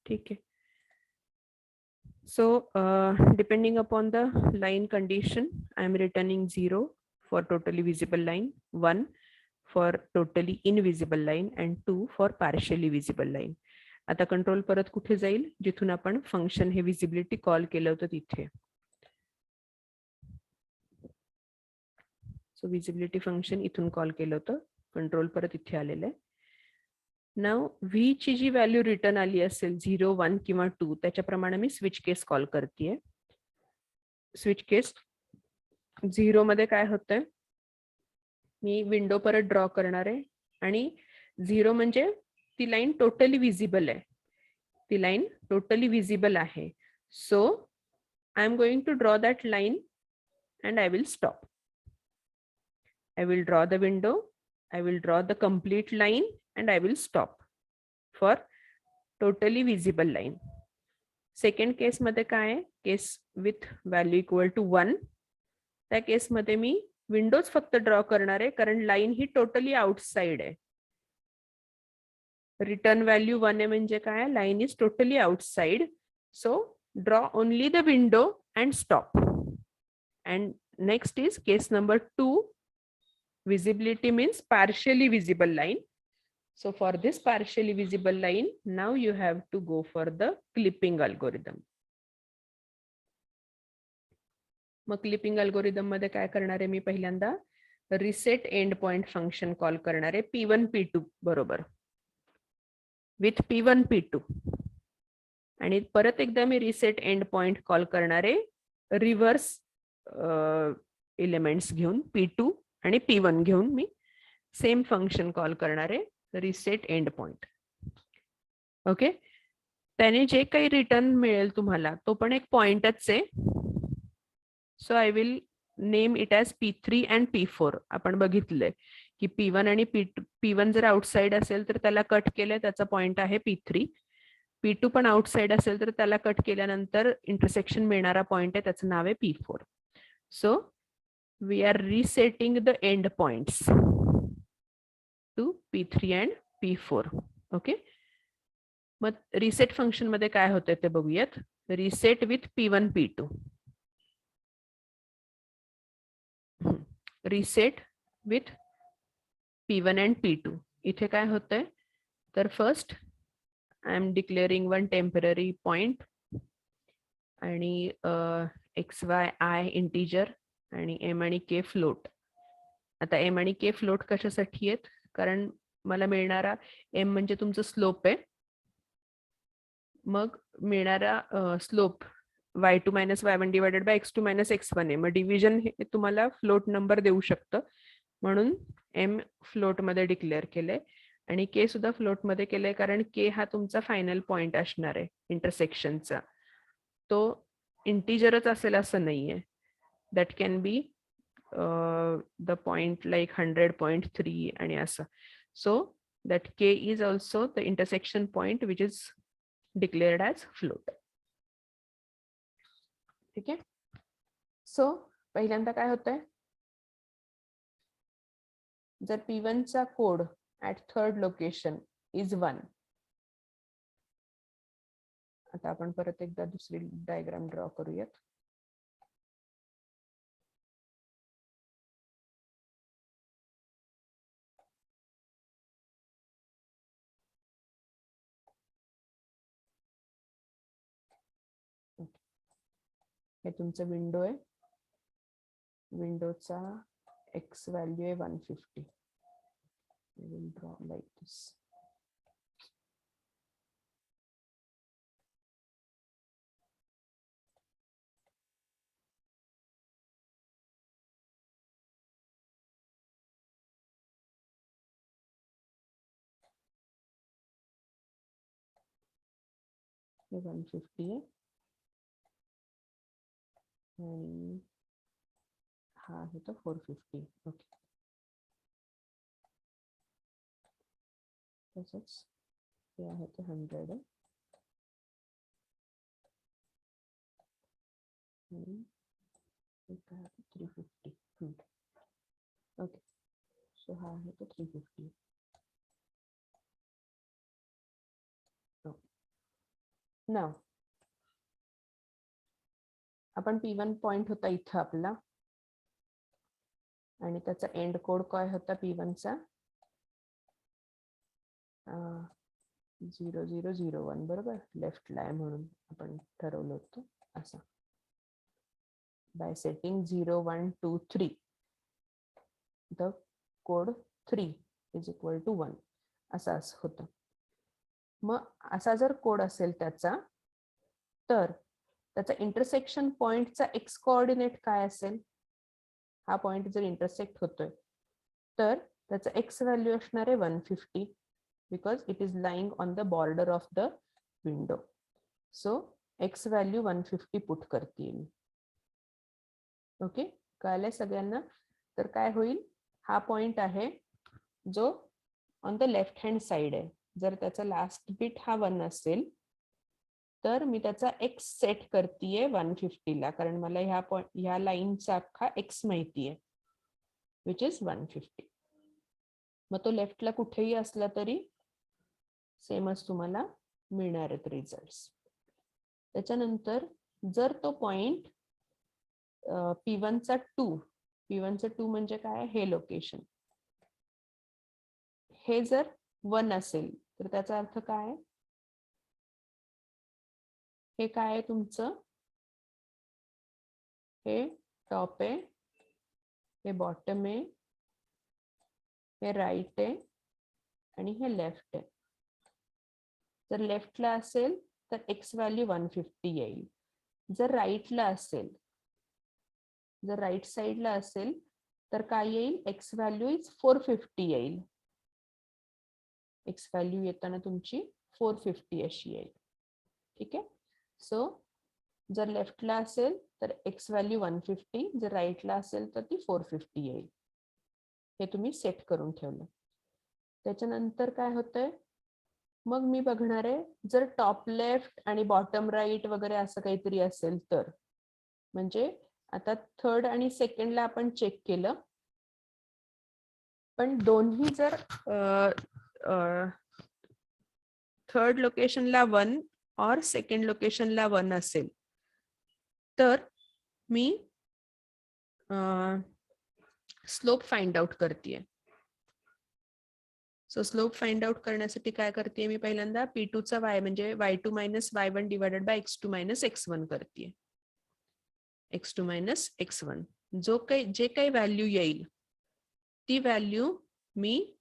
ठीक है. So depending upon the line condition, I am returning 0 for totally visible line, 1 for totally invisible line, and 2 for partially visible line. आता control परत कुठे जाईल, जिथून आपण function हे visibility call केलं होतं तिथे. सो विजिबिलिटी फंक्शन इथून कॉल केलं होतं, कंट्रोल परत इथे आलेलं आहे. नाव व्ही ची जी व्हॅल्यू रिटर्न आली असेल 0, 1 किंवा 2, त्याच्याप्रमाणे मी स्विच केस कॉल करतेय. स्विच केस 0 मध्ये काय होतंय, मी विंडो परत ड्रॉ करणार आहे आणि 0 म्हणजे ती लाईन टोटली विजिबल आहे. ती लाईन टोटली विजिबल आहे. So I am going to draw that line and I will stop. I will draw the window, I will draw the complete line, and I will stop for totally visible line. Second case मध्ये काय आहे, case with value equal to 1. त्या case मध्ये मी Windows फक्त draw करणार आहे, कारण line ही totally outside आहे. रिटर्न व्हॅल्यू 1 आहे म्हणजे काय, line is totally outside. So draw only the window and stop. And next is case number 2. Visibility means partially visible line. So for this partially visible line, now you have to go for the clipping algorithm. Mug clipping algorithm मध्ये काय करणार आहे, मी पहिल्यांदा RISAT and point function call करणार आहे P1 P2 बरोबर, with P1 P2. आणि परत एकदा मी रिसेट एंड पॉइंट कॉल करणार आहे रिव्हर्स एलिमेंट्स घेऊन P2 आणि P1 घेऊन मी सेम फंक्शन कॉल करणार आहे रिसेट एंड पॉइंट. ओके, त्याने जे काही रिटर्न मिळेल तुम्हाला तो पण एक पॉइंटच आहे. So I will name it as P3 and P4. आपण बघितलंय की P1 आणि P1 जर आउटसाइड असेल तर त्याला कट केलंय, त्याचा पॉइंट आहे P3. P2 पण आउटसाइड असेल तर त्याला कट केल्यानंतर इंटरसेक्शन मिळणारा पॉइंट आहे, त्याचं नाव आहे P4. So we are resetting the end points to P3 and P4. Okay. मग रिसेट फंक्शन मध्ये काय होतंय ते बघूयात. Reset with P1 P2. Reset with P1 and P2. इथे काय होतंय, तर first I am declaring one temporary point आणि XY इंटिजर आणि M आणि K फ्लोट. आता M आणि K फ्लोट कशासाठी आहेत, कारण मला मिळणारा M म्हणजे तुमचं स्लोप आहे, मग मिळणारा slope y2 - y1 divided by x2 - x1 आहे. मग डिव्हिजन हे तुम्हाला फ्लोट नंबर देऊ शकतं, म्हणून M फ्लोट मध्ये डिक्लेअर केलंय आणि K सुद्धा फ्लोट मध्ये केलंय, कारण K हा तुमचा फायनल पॉइंट असणार आहे इंटरसेक्शनचा. तो इंटिजरच असेल असं नाहीये. that can be the point like 100.3 आणि असं. So that K is also the intersection point which is declared as float. ठीक आहे. सो पहिल्यांदा काय होतंय, जर P1 चा code at third location is 1. आता आपण परत एकदा दुसरी डायग्राम ड्रॉ करूयात. हे तुमचं विंडो आहे, विंडोचा x व्हॅल्यू आहे 150. I will draw like this. हे 150 आहे आणि हा आहे तो 450. ओके, तसंच हे आहे ते 100 आणि एक आहे तो 350. ओके, सो हा आहे तो 350. नाव आपण P1 पॉइंट होता इथं आपला, आणि त्याचा एंड कोड काय होता P1 चा 0001, बरोबर. लेफ्टला आहे म्हणून आपण ठरवलं होतं असं. By setting 0 1 2 3 the code 3 is equal to 1 असं होतं. मग असा जर कोड असेल त्याचा, तर त्याचा इंटरसेक्शन पॉइंटचा एक्स कोऑर्डिनेट काय असेल? हा पॉइंट जर इंटरसेक्ट होतोय तर त्याचा एक्स व्हॅल्यू असणार आहे 150, because it is lying on the border of the window. So x value 150 put करते मी. ओके, कळलंय सगळ्यांना? तर काय होईल, हा पॉइंट आहे जो on the left hand side आहे. जर त्याचा लास्ट बिट हा 1 असेल तर मी त्याचा एक्स सेट करतेय 150 ला, कारण मला ह्या लाईनचा अख्खा एक्स माहिती आहे, विच इज 150. मग तो लेफ्टला कुठेही असला तरी सेमच तुम्हाला मिळणार आहेत रिझल्ट्स. त्याच्यानंतर जर तो पॉइंट P1 चा 2 म्हणजे काय, हे लोकेशन, हे जर 1 असेल तर त्याचा अर्थ काय? हे काय आहे तुमचं? हे टॉप आहे, हे बॉटम आहे, हे राईट आहे आणि हे लेफ्ट आहे. जर लेफ्टला असेल तर एक्स व्हॅल्यू 150 येईल. जर राईटला असेल, जर राईट साईडला असेल तर काय येईल? एक्स व्हॅल्यू इज 450 येईल. एक्स व्हॅल्यू येताना तुमची 450 अशी येईल. ठीक आहे. सो जर लेफ्टला असेल तर एक्स व्हॅल्यू 150, जर राईटला असेल तर ती 450 येईल. हे तुम्ही सेट करून ठेवलं. त्याच्यानंतर काय होतंय, मग मी बघणार आहे जर टॉप लेफ्ट आणि बॉटम राईट वगैरे असं काहीतरी असेल तर, म्हणजे आता थर्ड आणि सेकंडला आपण चेक केलं, पण दोन्ही जर थर्ड लोकेशनला 1 और सेकंड लोकेशनला 1 असेल तर मी स्लोप फाइंड आउट करतेय. सो स्लोप फाइंड आउट करण्यासाठी काय करते मी, पहिल्यांदा P2 चा y म्हणजे y2 minus y1 divided by x2 minus x1 करते. x2 मायनस x1 जे काही व्हॅल्यू येईल ती व्हॅल्यू मी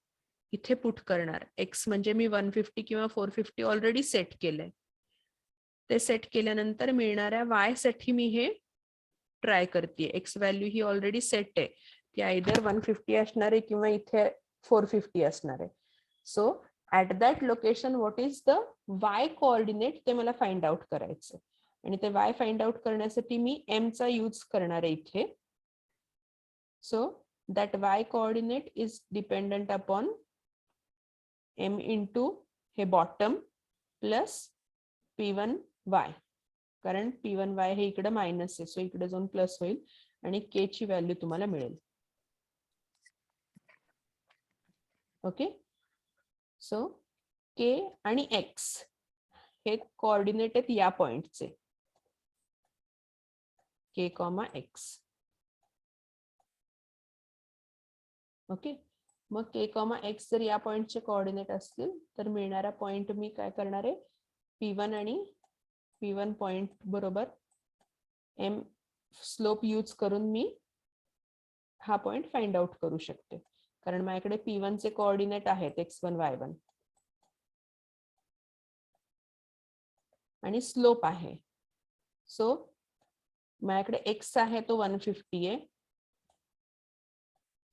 इथे पुट करणार. x म्हणजे मी 150 किंवा 450 ऑलरेडी सेट केलंय. ते सेट केल्यानंतर मिळणाऱ्या y साठी मी हे ट्राय करते. x व्हॅल्यू ही ऑलरेडी सेट आहे, ती आयदर 150 असणार आहे किंवा इथे 450 असणार आहे. सो at that location what is the y coordinate ते मला फाइंड आउट करायचं, आणि ते y फाइंड आउट करण्यासाठी मी m चा यूज करणार आहे इथे. So that y coordinate is dependent upon m into हे बॉटम प्लस P1y, कारण P1y हे इकडे मायनस आहे, सो इकडे जाऊन प्लस होईल आणि k ची व्हॅल्यू तुम्हाला मिळेल. ओके, सो k आणि x हे कोऑर्डिनेट आहेत या पॉइंटचे, k, x. ओके, मग k, x जर या पॉइंटचे कोऑर्डिनेट असतील तर मिळणारा पॉइंट मी काय करणार आहे, P1 आणि P1 पॉइंट बरोबर m स्लोप यूज करून मी हा पॉइंट फाइंड आउट करू शकते, कारण माझ्याकडे P1 चे कोऑर्डिनेट आहेत x1 y1 आणि स्लोप आहे. सो माझ्याकडे x आहे तो 150 आहे.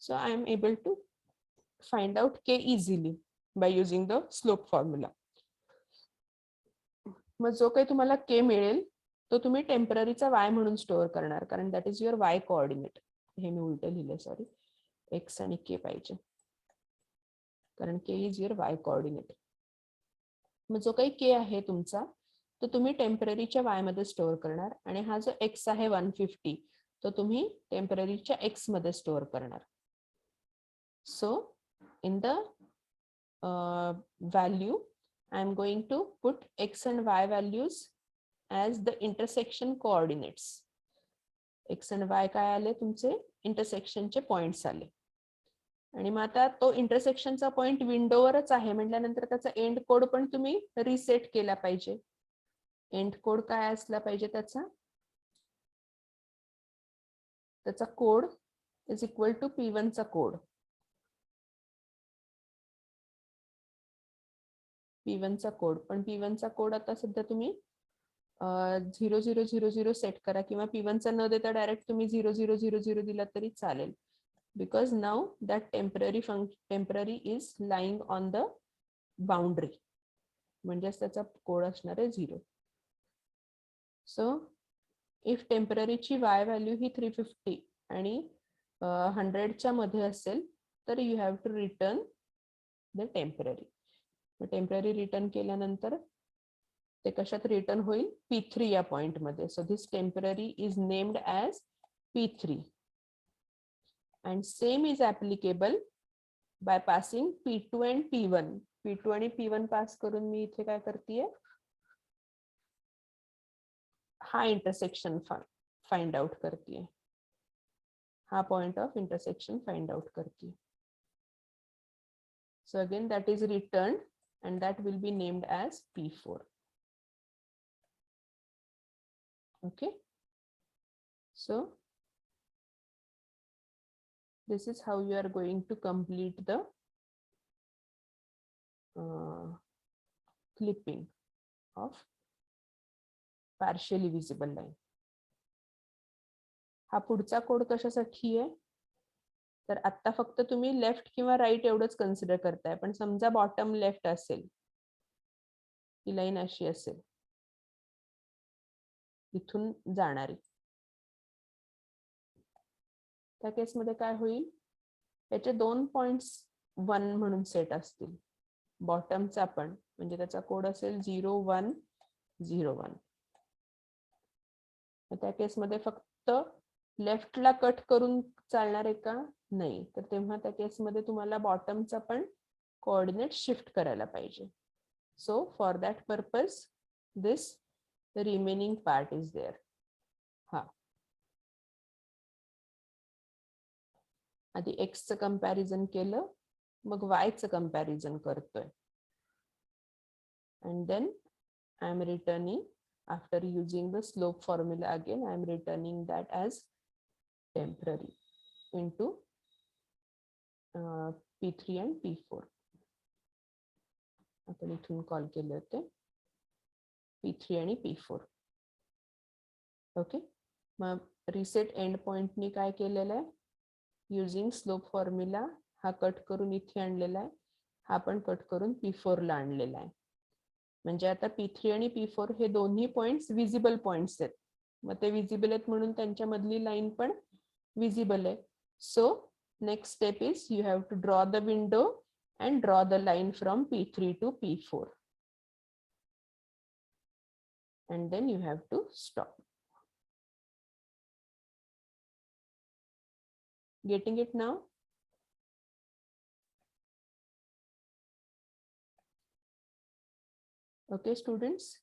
So I am able to find out k easily by using the slope formula. मग जो काही तुम्हाला k मिळेल तो तुम्ही टेम्पररीचा y म्हणून स्टोअर करणार, कारण that is your y coordinate. हे मी उलट लिहिले, सॉरी, x आणि k पाहिजे, कारण k is your y coordinate. मग जो काही k आहे तुमचा, तो तुम्ही टेम्पररीच्या y मध्ये स्टोअर करणार, आणि हा जो x आहे 150, तो तुम्ही टेम्पररीच्या x मध्ये स्टोअर करणार. So in the value, I am going to put x and y values as the intersection coordinates. x and y काय आले तुमचे इंटरसेक्शनचे पॉइंट्स आले. आणि मग आता तो इंटरसेक्शनचा पॉइंट विंडोवरच आहे म्हटल्यानंतर त्याचा एंड कोड पण तुम्ही रिसेट केला पाहिजे. एंड कोड काय असला पाहिजे त्याचा code is equal to P1 चा कोड. P1 चा कोड, पण P1 चा कोड आता सध्या तुम्ही 0000 सेट करा, किंवा P1 चा न देता डायरेक्ट तुम्ही 0000 दिला तरी चालेल, because now that temporary is lying on the boundary, म्हणजे त्याचा कोड असणार आहे 0. सो इफ टेम्पररी ची y व्हॅल्यू ही 350 आणि 100 च्या मध्ये असेल तर you have to return the temporary. Temporary return केल्यानंतर ते कशात रिटर्न होईल, P3 या पॉइंट मध्ये. So this temporary is named as P3 and same is applicable by passing P2 and P1. P2 आणि P1 पास करून मी इथे काय करतेय, हा इंटरसेक्शन फाइंड आउट करतेय, हा point of intersection find out करतेय. So again that is returned and that will be named as P4. Okay, so this is how you are going to complete the clipping of partially visible line. हा पुढचा code कशासाठी आहे, तर आता फक्त तुम्ही left किंवा राईट एवढंच कन्सिडर करताय, पण समजा बॉटम लेफ्ट असेल, ही लाईन अशी असेल इथून जाणारी, त्या केसमध्ये काय होईल, त्याचे 2 पॉइंट्स 1 म्हणून सेट असतील, बॉटमचा पण, म्हणजे त्याचा कोड असेल 0101. त्या केसमध्ये फक्त लेफ्टला कट करून चालणार आहे का, नाही, तर तेव्हा त्या केसमध्ये तुम्हाला बॉटमचा पण कोऑर्डिनेट शिफ्ट करायला पाहिजे. So for that purpose this remaining part is there. हा आधी x चं कंपॅरिझन केलं, मग y चं कंपॅरिझन करतोय, and then I am returning after using the slope formula again, I am returning that as temporary into P3 and P4. आपण इथून call केले होते P3 आणि P4. ओके, मग रिसेट एंड पॉइंटनी काय केलेलं आहे, युजिंग स्लोप फॉर्म्युला हा कट करून इथे आणलेला आहे, हा पण कट करून P4 ला आणलेला आहे. म्हणजे आता P3 आणि P4 हे दोन्ही पॉइंट्स विजिबल पॉइंट्स आहेत. मग ते विजिबल आहेत म्हणून त्यांच्या मधली लाईन पण विजिबल आहे. So next step is you have to draw the window and draw the line from P3 to P4. And then you have to stop. Getting it now? Okay, students,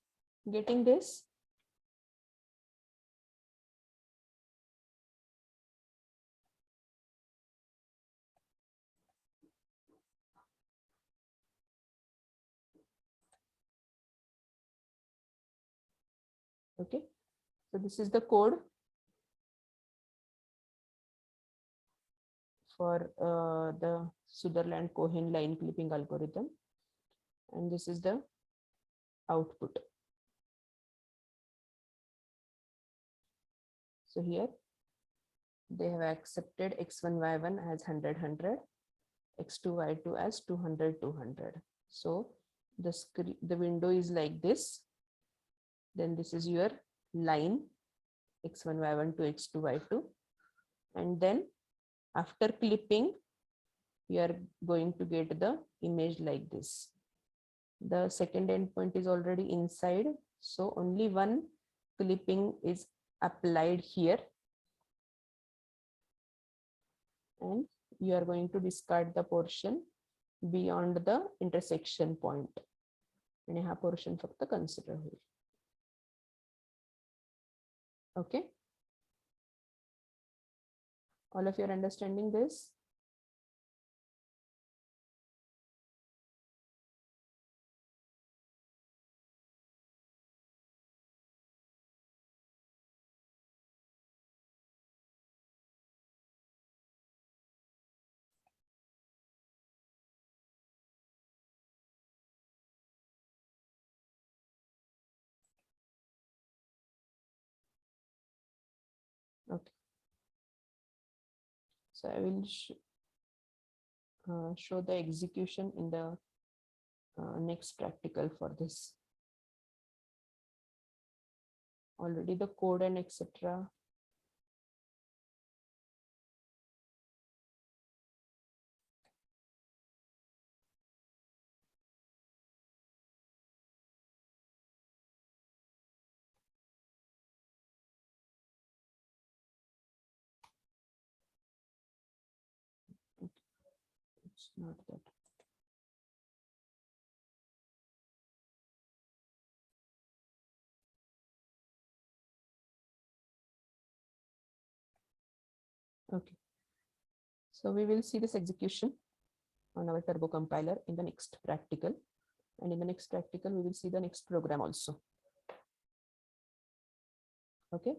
getting this? Okay, so this is the code for the Sutherland-Cohen line clipping algorithm, and this is the output. So here they have accepted x1 y1 as 100 100, x2 y2 as 200 200. So the window is like this. Then this is your line x1 y1 to x2 y2, and then after clipping you are going to get the image like this. The second endpoint is already inside, so only one clipping is applied here, and you are going to discard the portion beyond the intersection point, आणि हा portion फक्त consider होईल. Okay, all of you are understanding this? Okay, so I will show the execution in the next practical for this. Already the code and etc. It's not that. Okay, so we will see this execution on our turbo compiler in the next practical, and in the next practical we will see the next program also. Okay,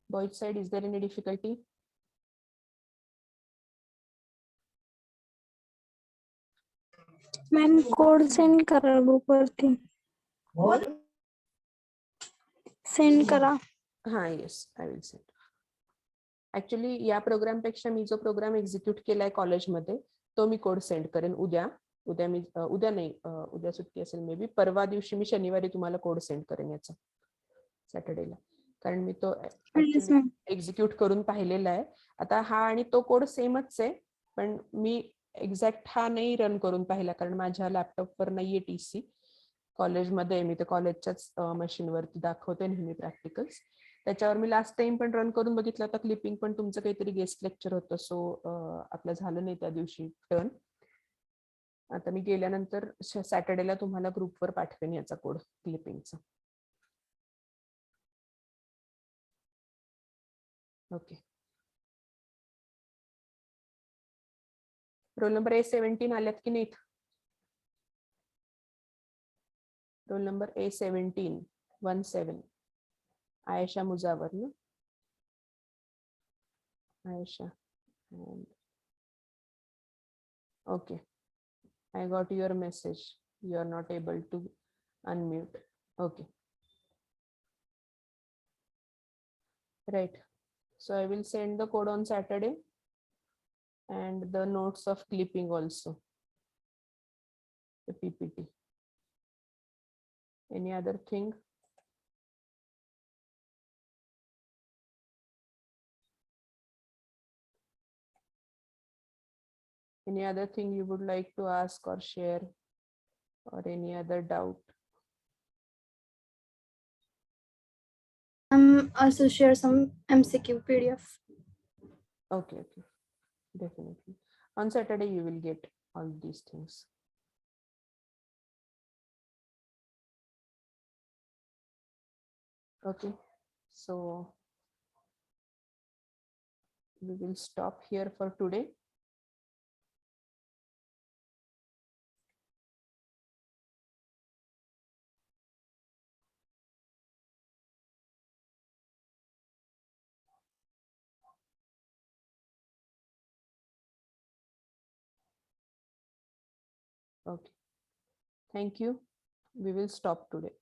both side, is there any difficulty? Ma'am code send करा group वरती. Send करा. हा, yes, I will send. Actually या programme पेक्षा मी जो programme execute केलाय कॉलेजमध्ये तो मी कोड सेंड करेन उद्या. उद्या नाही, उद्या सुट्टी असेल मे बी, परवा दिवशी मी शनिवारी तुम्हाला कोड सेंड करेन याचा, सॅटर्डेला, कारण मी तो एक्झिक्यूट करून पाहिलेला आहे. आता हा आणि तो कोड सेमच आहे, पण मी एक्झॅक्ट हा नाही रन करून पाहिला कारण माझ्या लॅपटॉपवर नाहीये TC. कॉलेजमध्ये मी तर कॉलेजच्याच मशीनवरती दाखवते नेहमी प्रॅक्टिकल्स. त्याच्यावर मी लास्ट टाइम पण रन करून बघितलं होतं क्लिपिंग, पण तुमचं काहीतरी गेस्ट लेक्चर होतं, सो आपलं झालं नाही त्या दिवशी टर्न. आता मी गेल्यानंतर सॅटर्डेला तुम्हाला ग्रुपवर पाठवेन याचा कोड क्लिपिंगचा. ओके, रोल नंबर A17 आल्यात की नाहीत? Role number A17 17 Ayesha Mujawar ना? Ayesha, okay, I got your message. You are not able to unmute. Okay, right. So I will send the code on Saturday and the notes of clipping also, the PPT. Any other thing? Any other thing you would like to ask or share, or any other doubt? Also share some MCQ PDF. Okay, definitely. On Saturday you will get all these things. Okay, so we will stop here for today. Okay, thank you. We will stop today.